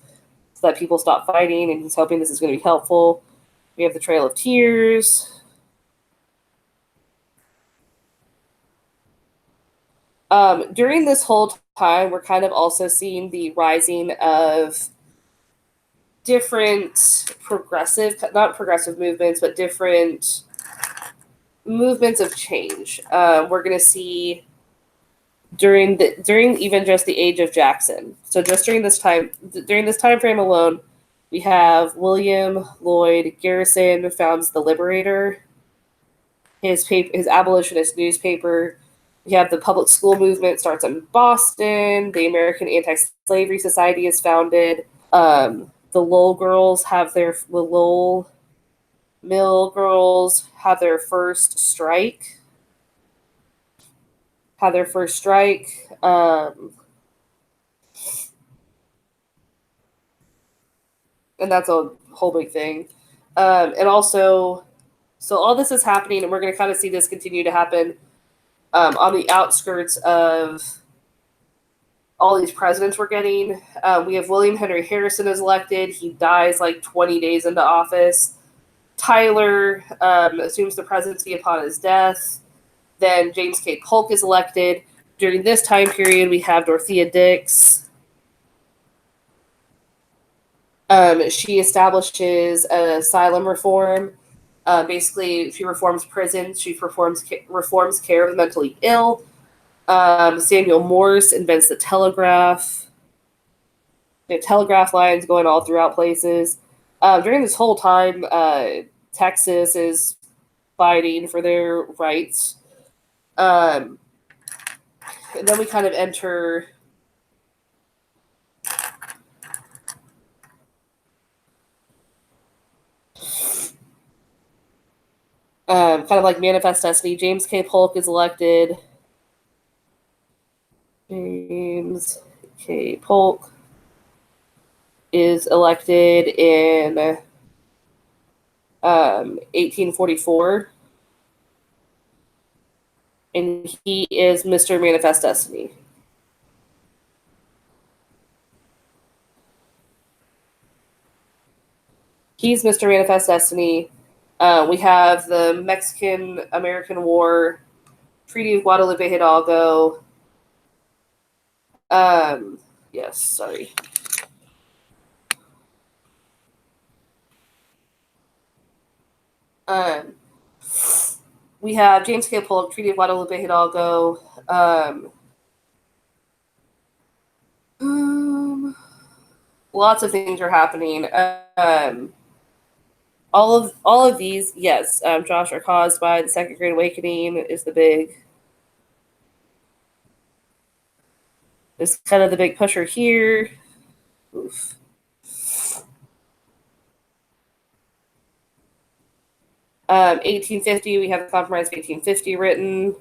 so that people stop fighting, and he's hoping this is going to be helpful. We have the Trail of Tears. During this whole time, we're kind of also seeing the rising of different not progressive movements, but different movements of change. We're going to see during even just the age of Jackson. So just during this time frame alone, we have William Lloyd Garrison founds the Liberator, his abolitionist newspaper. We have the public school movement starts in Boston. The American Anti-Slavery Society is founded. The Lowell Mill girls have their first strike. And that's a whole big thing. And also, so all this is happening, and we're going to kind of see this continue to happen on the outskirts of all these presidents we're getting. We have William Henry Harrison is elected. He dies like 20 days into office. Tyler assumes the presidency upon his death. Then James K. Polk is elected. During this time period, we have Dorothea Dix. She establishes an asylum reform. Basically, she reforms prisons. She reforms care of the mentally ill. Samuel Morse invents the telegraph. We have telegraph lines going all throughout places. During this whole time, Texas is fighting for their rights. And then we kind of enter kind of like Manifest Destiny. James K. Polk is elected. James K. Polk is elected in 1844. And he is Mr. Manifest Destiny. He's Mr. Manifest Destiny. We have the Mexican-American War, Treaty of Guadalupe Hidalgo. Yes, sorry. We have James K. Polk, Treaty of Guadalupe Hidalgo. Lots of things are happening. All of these, yes, Josh, are caused by the Second Great Awakening. Is kind of the big pusher here. Oof. 1850, we have the Compromise of 1850 written.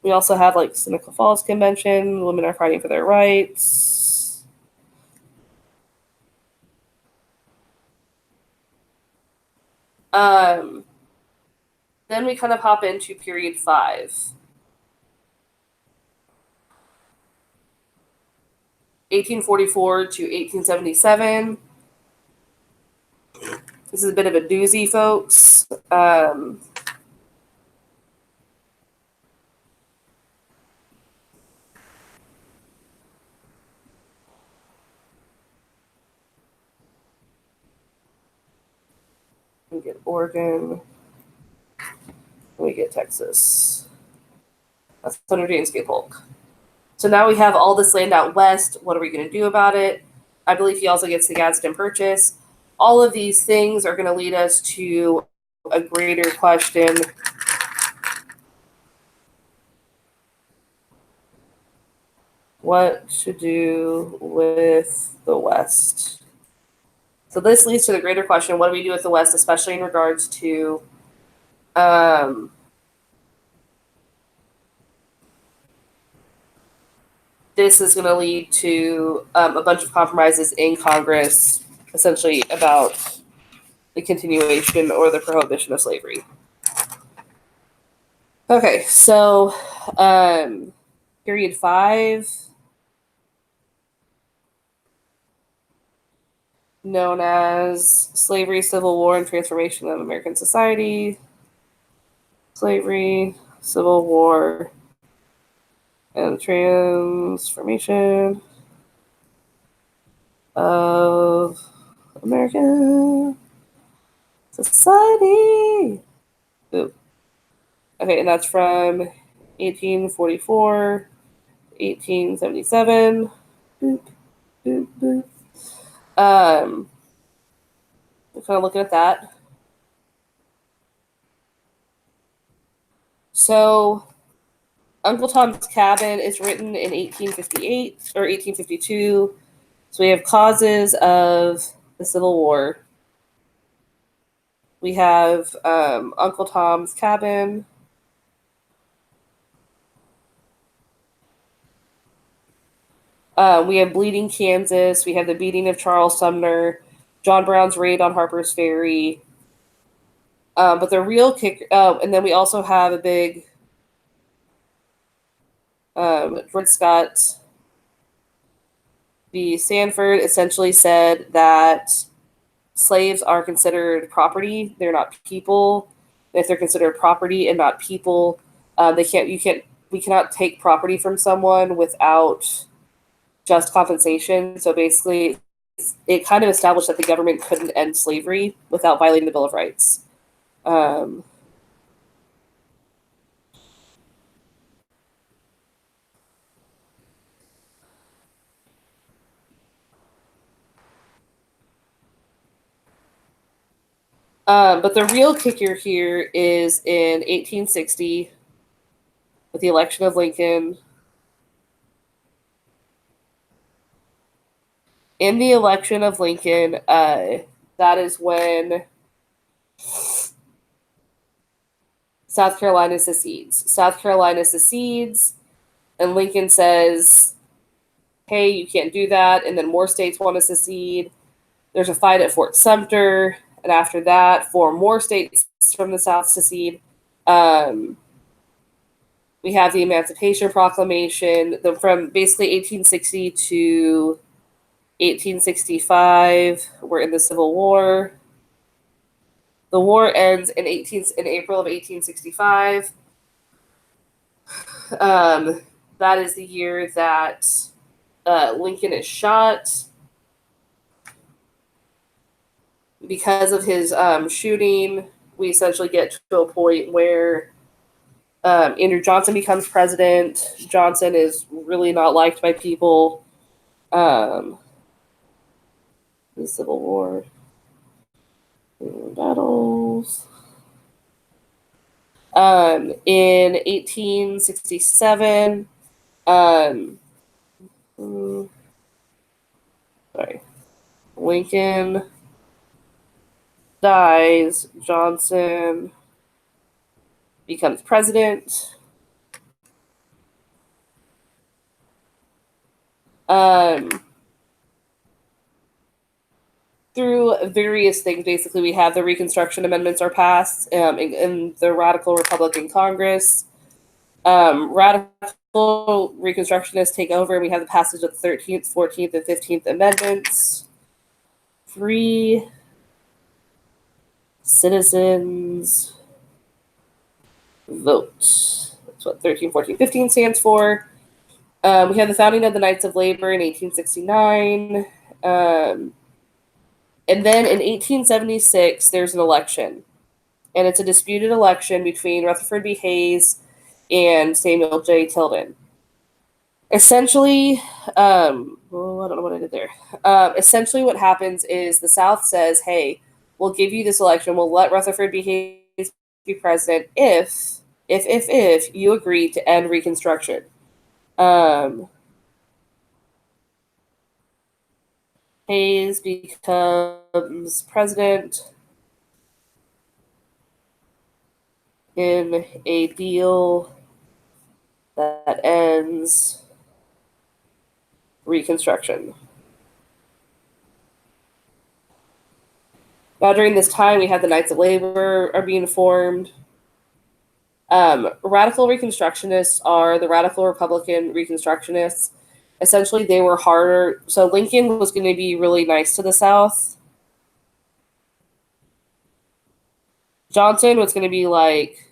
We also have like Seneca Falls Convention, women are fighting for their rights. Then we kind of hop into period 5. 1844 to 1877. This is a bit of a doozy, folks. We get Oregon. We get Texas. That's under James K. Polk. So now we have all this land out west. What are we going to do about it? I believe he also gets the Gadsden Purchase. All of these things are going to lead us to a greater question. What to do with the West? So this leads to the greater question, what do we do with the West, especially in regards to this is going to lead to a bunch of compromises in Congress, essentially about the continuation or the prohibition of slavery. Okay, so period 5, known as Slavery, Civil War, and Transformation of American Society. Slavery, Civil War, and Transformation of American Society. Ooh. Okay, and that's from 1844, 1877. Boop, boop, boop. We're kind of looking at that. So, Uncle Tom's Cabin is written in 1858 or 1852. So we have causes of the Civil War. We have Uncle Tom's Cabin. We have Bleeding Kansas. We have the beating of Charles Sumner. John Brown's raid on Harper's Ferry. But the real kick, and then we also have a big Dred Scott v. Sanford essentially said that slaves are considered property; they're not people. And if they're considered property and not people, we cannot take property from someone without just compensation. So basically, it kind of established that the government couldn't end slavery without violating the Bill of Rights. But the real kicker here is in 1860 with the election of Lincoln. In the election of Lincoln, that is when South Carolina secedes. South Carolina secedes, and Lincoln says, hey, you can't do that. And then more states want to secede. There's a fight at Fort Sumter. And after that, 4 more states from the South secede. We have the Emancipation Proclamation from basically 1860 to 1865, we're in the Civil War. The war ends in April of 1865. That is the year that Lincoln is shot. Because of his shooting, we essentially get to a point where Andrew Johnson becomes president. Johnson is really not liked by people. The Civil War battles. In 1867, Lincoln dies. Johnson becomes president. Through various things, basically, we have the Reconstruction Amendments are passed in the Radical Republican Congress. Radical Reconstructionists take over, and we have the passage of the 13th, 14th, and 15th Amendments. Free citizens vote. That's what 13, 14, 15 stands for. We have the founding of the Knights of Labor in 1869. And then in 1876, there's an election. And it's a disputed election between Rutherford B. Hayes and Samuel J. Tilden. Essentially, I don't know what I did there. Essentially, what happens is the South says, hey, we'll give you this election. We'll let Rutherford B. Hayes be president if you agree to end Reconstruction. Hayes becomes president in a deal that ends Reconstruction. Now, during this time, we had the Knights of Labor are being formed. Radical Reconstructionists are the Radical Republican Reconstructionists. Essentially, they were harder. So Lincoln was going to be really nice to the South. Johnson was going to be like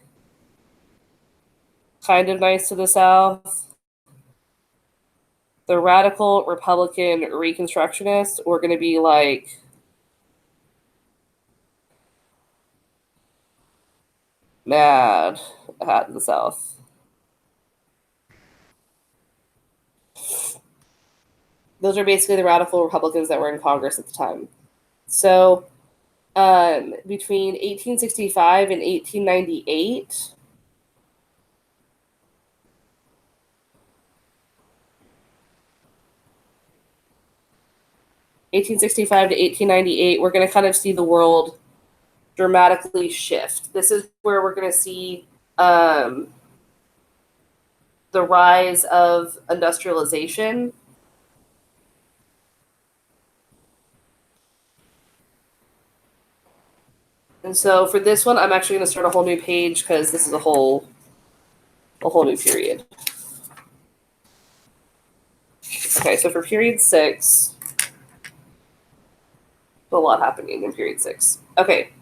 kind of nice to the South. The Radical Republican Reconstructionists were going to be like mad at the South. Those are basically the Radical Republicans that were in Congress at the time. So between 1865 and 1898, to 1898, we're going to kind of see the world dramatically shift. This is where we're going to see the rise of industrialization. And so for this one, I'm actually going to start a whole new page because this is a whole new period. Okay, so for period 6, a lot happening in period 6. Okay.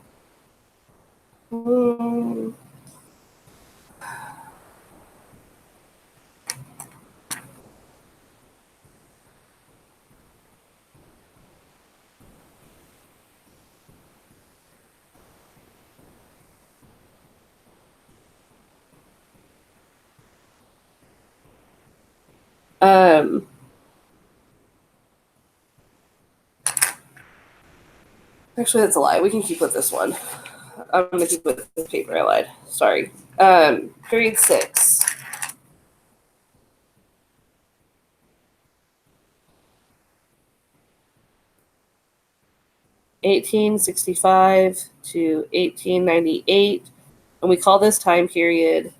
Actually, that's a lie. We can keep with this one. I'm going to keep with this paper. I lied. Sorry. Period 6. (1865 to 1898), and we call this time period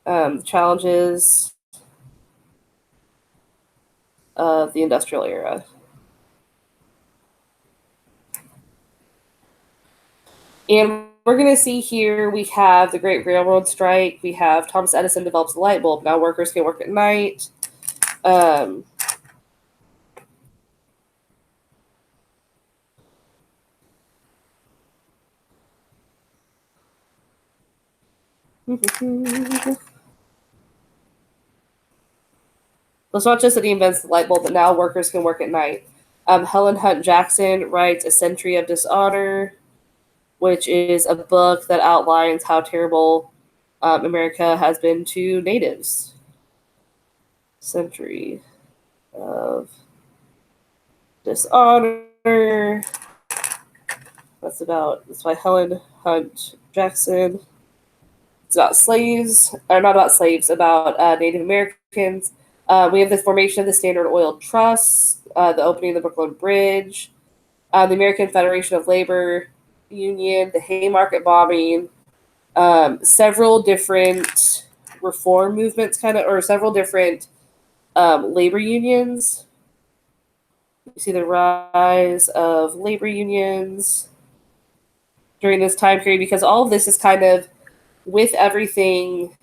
challenges of the industrial era. And we're going to see here we have the Great Railroad Strike. We have Thomas Edison develops the light bulb. Now workers can work at night. It's not just that he invents the light bulb, but now workers can work at night. Helen Hunt Jackson writes A Century of Dishonor, which is a book that outlines how terrible America has been to natives. Century of Dishonor. That's by Helen Hunt Jackson. It's about slaves, or not about slaves, about Native Americans. We have the formation of the Standard Oil Trust, the opening of the Brooklyn Bridge, the American Federation of Labor Union, the Haymarket bombing, several different reform movements, or several different labor unions. You see the rise of labor unions during this time period, because all of this is kind of with everything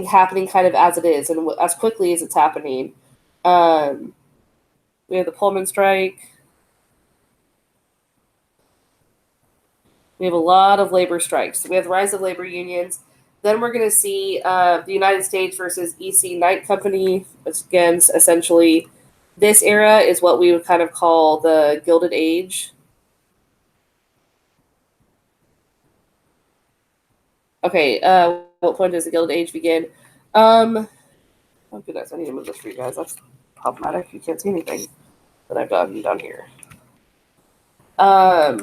happening kind of as it is and as quickly as it's happening. We have the Pullman strike. We have a lot of labor strikes. We have the rise of labor unions. Then we're going to see the United States versus E.C. Knight Company, which again, essentially, this era is what we would kind of call the Gilded Age. Okay, what point does the Gilded Age begin? Oh goodness, I need to move this for you guys. That's problematic. You can't see anything that I've done down here. At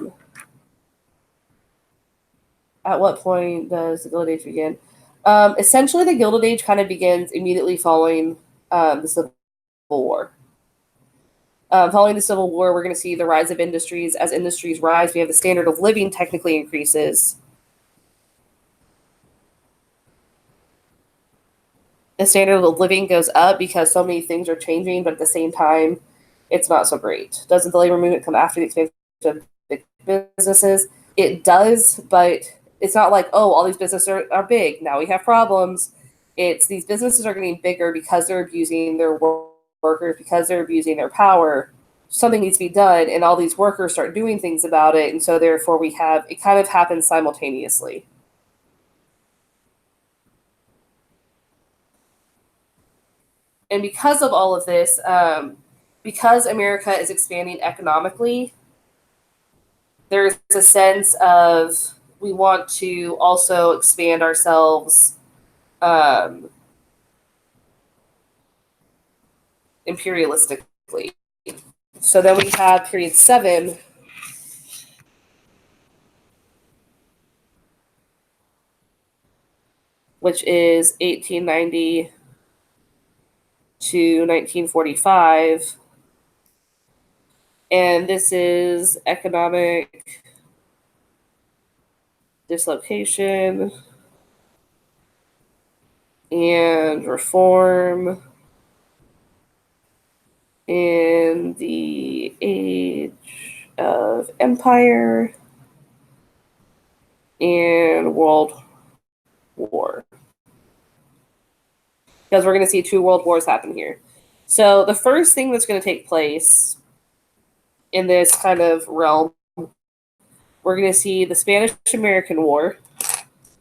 what point does the Gilded Age begin? Essentially, the Gilded Age kind of begins immediately following the Civil War. Following the Civil War, we're going to see the rise of industries. As industries rise, we have the standard of living technically increases. The standard of living goes up because so many things are changing, but at the same time, it's not so great. Doesn't the labor movement come after the expansion of big businesses? It does, but it's not like, oh, all these businesses are big. Now we have problems. It's these businesses are getting bigger because they're abusing their workers, because they're abusing their power. Something needs to be done, and all these workers start doing things about it, and so therefore it kind of happens simultaneously. And because of all of this, because America is expanding economically, there's a sense of we want to also expand ourselves imperialistically. So then we have period 7, which is 1890 to 1945. And this is economic dislocation and reform in the age of empire and World War. Because we're going to see 2 world wars happen here. So the first thing that's going to take place in this kind of realm, we're going to see the Spanish-American War.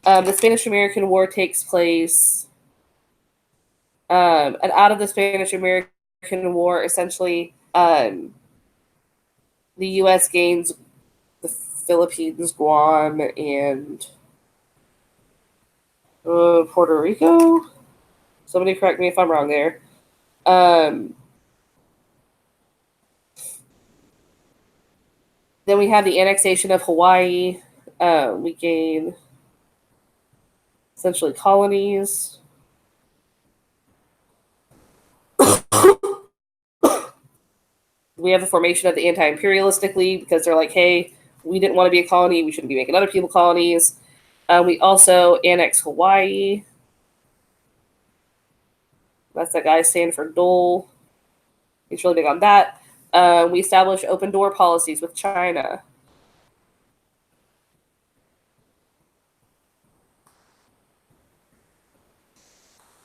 The Spanish-American War takes place, and out of the Spanish-American War, essentially, the U.S. gains the Philippines, Guam, and Puerto Rico. Somebody correct me if I'm wrong there. Then we have the annexation of Hawaii. We gain essentially colonies. We have the formation of the Anti-Imperialistic League because they're like, hey, we didn't want to be a colony. We shouldn't be making other people colonies. We also annex Hawaii. That's that guy Sanford Dole. He's really big on that. We establish open door policies with China.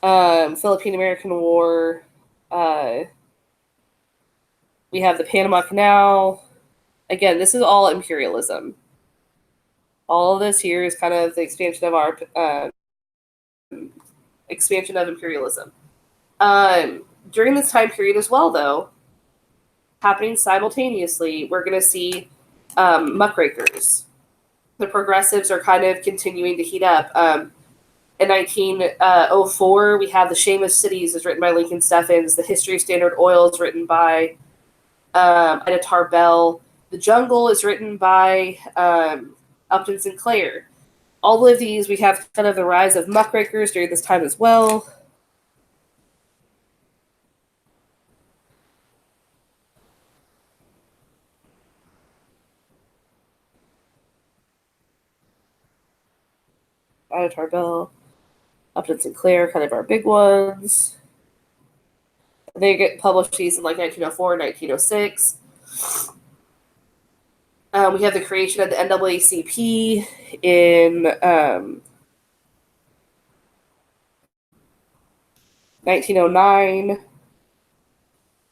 Philippine-American War. We have the Panama Canal. Again, this is all imperialism. All of this here is kind of the expansion of our expansion of imperialism. During this time period as well, though, happening simultaneously, we're going to see muckrakers. The progressives are kind of continuing to heat up. In 1904, we have The Shame of Cities, is written by Lincoln Steffens. The History of Standard Oil is written by Ida Tarbell. The Jungle is written by Upton Sinclair. All of these, we have kind of the rise of muckrakers during this time as well. Ida Tarbell, Upton Sinclair, kind of our big ones. They get published these in like 1904, 1906. We have the creation of the NAACP in 1909.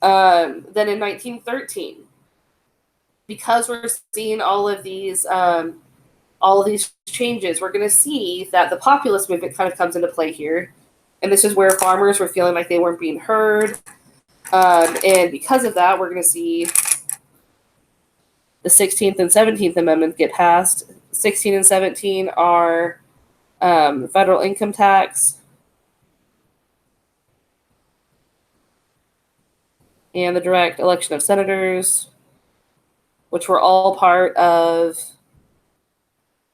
Then in 1913, because we're seeing all of these changes, we're going to see that the populist movement kind of comes into play here. And this is where farmers were feeling like they weren't being heard. And because of that, we're going to see the 16th and 17th Amendment get passed. 16 and 17 are federal income tax and the direct election of senators, which were all part of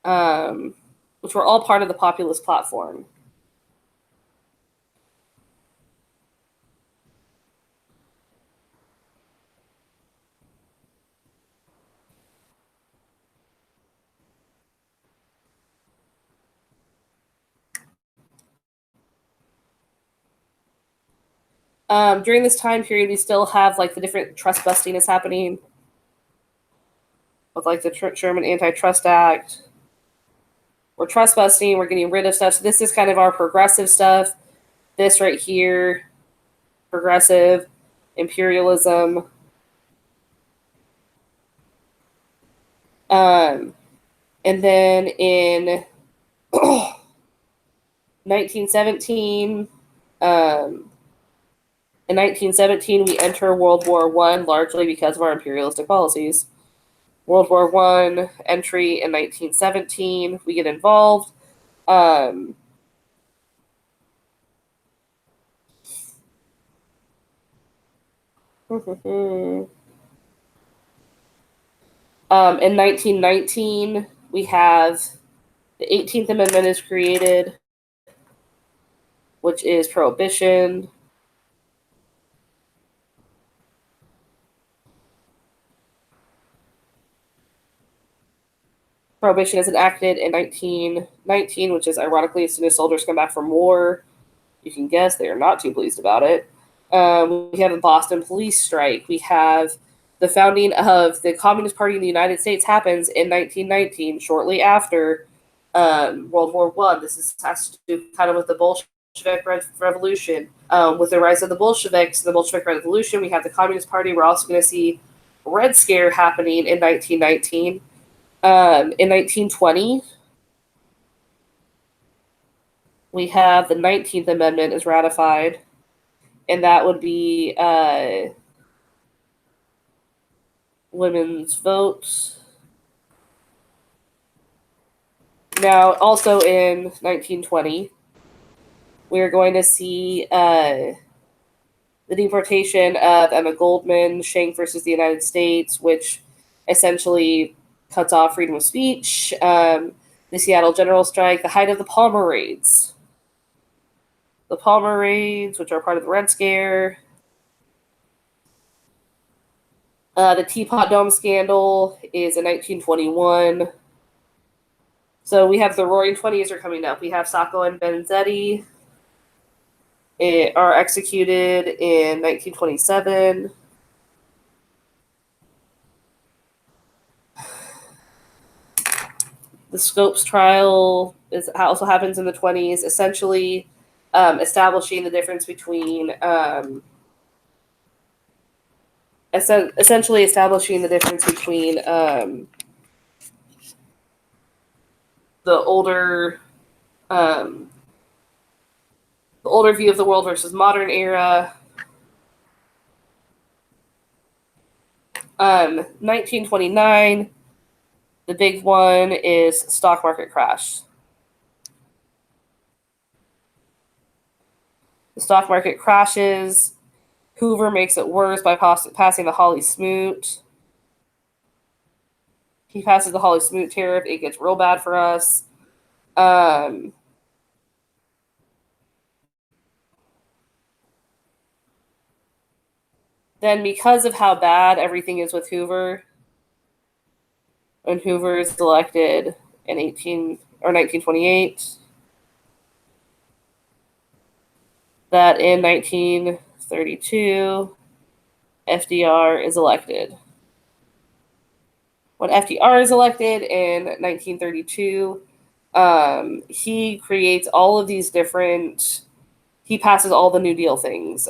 the populist platform. During this time period, we still have like the different trust busting is happening with like the Sherman Antitrust Act. We're trust busting, we're getting rid of stuff. So this is kind of our progressive stuff. This right here, progressive, imperialism. And then in 1917, we enter World War I, largely because of our imperialistic policies. World War I entry in 1917, we get involved. In 1919, we have the 18th Amendment is created, which is prohibition. Prohibition is enacted in 1919, which is ironically as soon as soldiers come back from war. You can guess they are not too pleased about it. We have the Boston police strike. We have the founding of the Communist Party in the United States happens in 1919, shortly after World War I. This has to do kind of with the Bolshevik Revolution. With the rise of the Bolsheviks, the Bolshevik Revolution, we have the Communist Party. We're also going to see Red Scare happening in 1919. In 1920, we have the 19th Amendment is ratified, and that would be women's votes. Now, also in 1920, we're going to see the deportation of Emma Goldman, Schenck versus the United States, which essentially cuts off freedom of speech. The Seattle General Strike, the height of the Palmer Raids. The Palmer Raids, which are part of the Red Scare. The Teapot Dome scandal is in 1921. So we have the Roaring Twenties are coming up. We have Sacco and Vanzetti are executed in 1927. The Scopes trial also happens in the 20s, essentially establishing the difference between the older view of the world versus modern era. 1929, the big one is stock market crash. The stock market crashes. Hoover makes it worse by passing the Hawley-Smoot. He passes the Hawley-Smoot tariff. It gets real bad for us. Then, because of how bad everything is with Hoover, when Hoover is elected in 1928, that in 1932, FDR is elected. When FDR is elected in 1932, he creates all of these different. He passes all the New Deal things.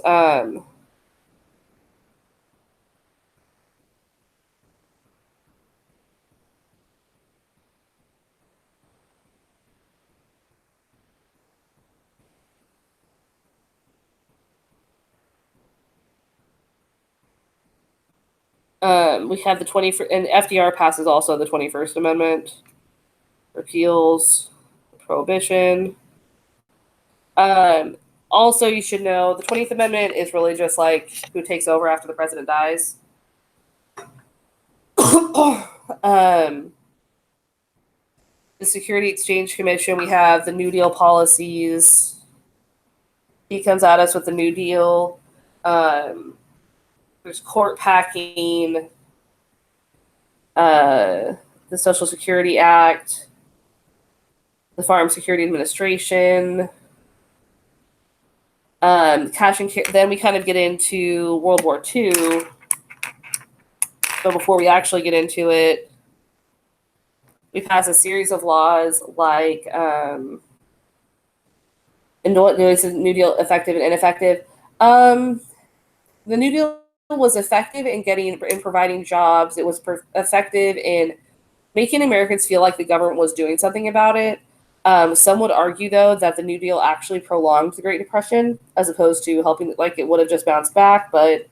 We have the 21st, and FDR passes also the 21st Amendment, repeals prohibition. Also, you should know the 20th Amendment is really just like who takes over after the president dies. The Security Exchange Commission, we have the New Deal policies. He comes at us with the New Deal. There's court packing, the Social Security Act, the Farm Security Administration, cash and carry. Then we kind of get into World War II. But before we actually get into it, we pass a series of laws like and what is the New Deal effective and ineffective? The New Deal was effective in providing jobs. It was effective in making Americans feel like the government was doing something about it. Some would argue, though, that the New Deal actually prolonged the Great Depression as opposed to helping, like it would have just bounced back. But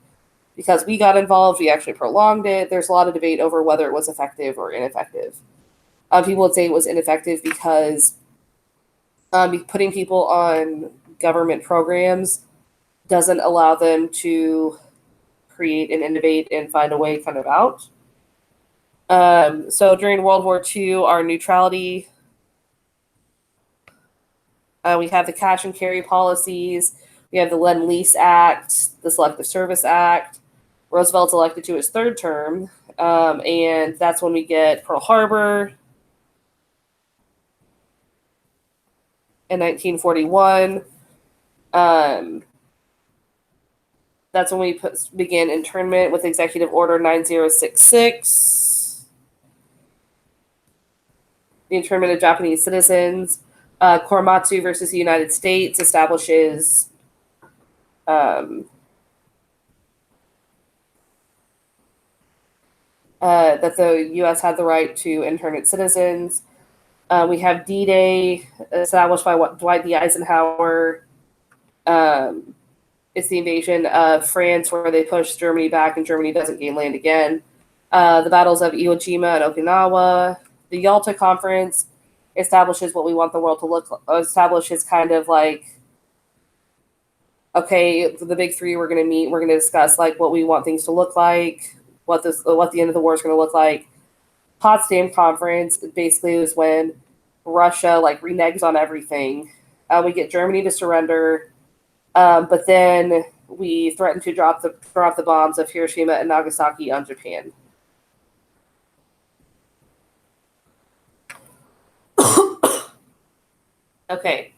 because we got involved, we actually prolonged it. There's a lot of debate over whether it was effective or ineffective. People would say it was ineffective because putting people on government programs doesn't allow them to create and innovate and find a way kind of out. So during World War II, our neutrality, we have the cash and carry policies. We have the Lend-Lease Act, the Selective Service Act. Roosevelt's elected to his third term, and that's when we get Pearl Harbor in 1941. That's when we begin internment with Executive Order 9066. The internment of Japanese citizens. Korematsu versus the United States establishes that the U.S. had the right to intern its citizens. We have D-Day, established by Dwight D. Eisenhower. It's the invasion of France where they push Germany back and Germany doesn't gain land again. The battles of Iwo Jima and Okinawa. The Yalta Conference establishes what we want the world to look like. Establishes kind of like, okay, the big three, we're going to meet. We're going to discuss like what we want things to look like, what the end of the war is going to look like. Potsdam Conference basically is when Russia like reneges on everything. We get Germany to surrender, but then we threaten to drop the bombs of Hiroshima and Nagasaki on Japan. Okay.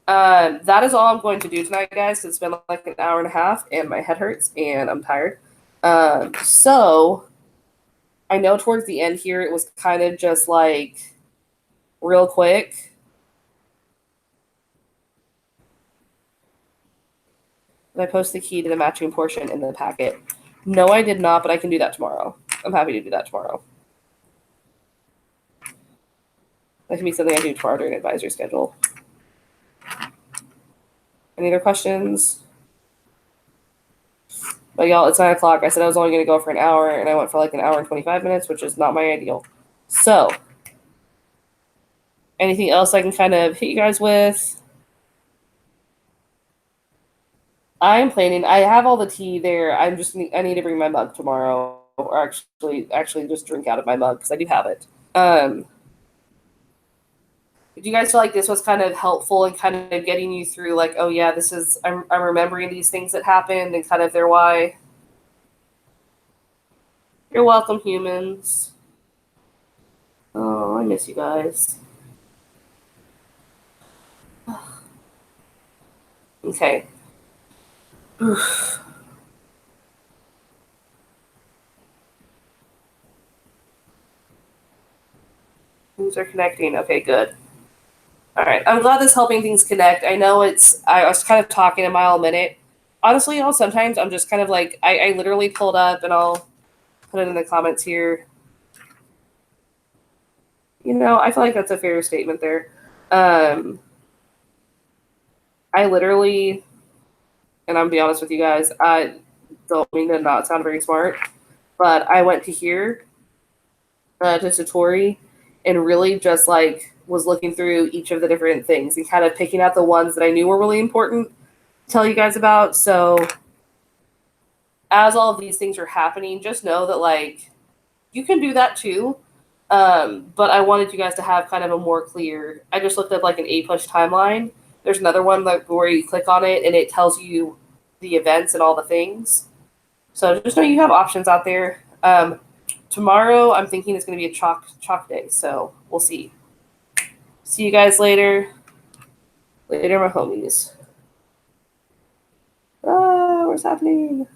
That is all I'm going to do tonight, guys. It's been like an hour and a half, and my head hurts, and I'm tired. So I know towards the end here, it was kind of just like real quick. Did I post the key to the matching portion in the packet? No, I did not, but I can do that tomorrow. I'm happy to do that tomorrow. That can be something I do tomorrow during advisory schedule. Any other questions? But y'all, it's 9 o'clock. I said I was only going to go for an hour, and I went for like an hour and 25 minutes, which is not my ideal. So, anything else I can kind of hit you guys with? I'm planning. I have all the tea there. I need to bring my mug tomorrow, or actually just drink out of my mug because I do have it. Do you guys feel like this was kind of helpful in kind of getting you through, like, oh yeah, this is I'm remembering these things that happened and kind of their why? You're welcome, humans. Oh, I miss you guys. Okay. Things are connecting. Okay, good. All right. I'm glad this helping things connect. I know I was kind of talking a mile a minute. Honestly, y'all, sometimes I'm just kind of like, I literally pulled up and I'll put it in the comments here. I feel like that's a fair statement there. I literally, and I'm gonna be honest with you guys, I don't mean to not sound very smart, but I went to here, to Satori, and really just like was looking through each of the different things and kind of picking out the ones that I knew were really important to tell you guys about. So as all of these things are happening, just know that like you can do that too. But I wanted you guys to have kind of a more clear. I just looked at like an APUSH timeline. There's another one where you click on it and it tells you the events and all the things. So just know you have options out there. Tomorrow, I'm thinking it's going to be a chalk day, so we'll see. See you guys later. Later, my homies. What's happening?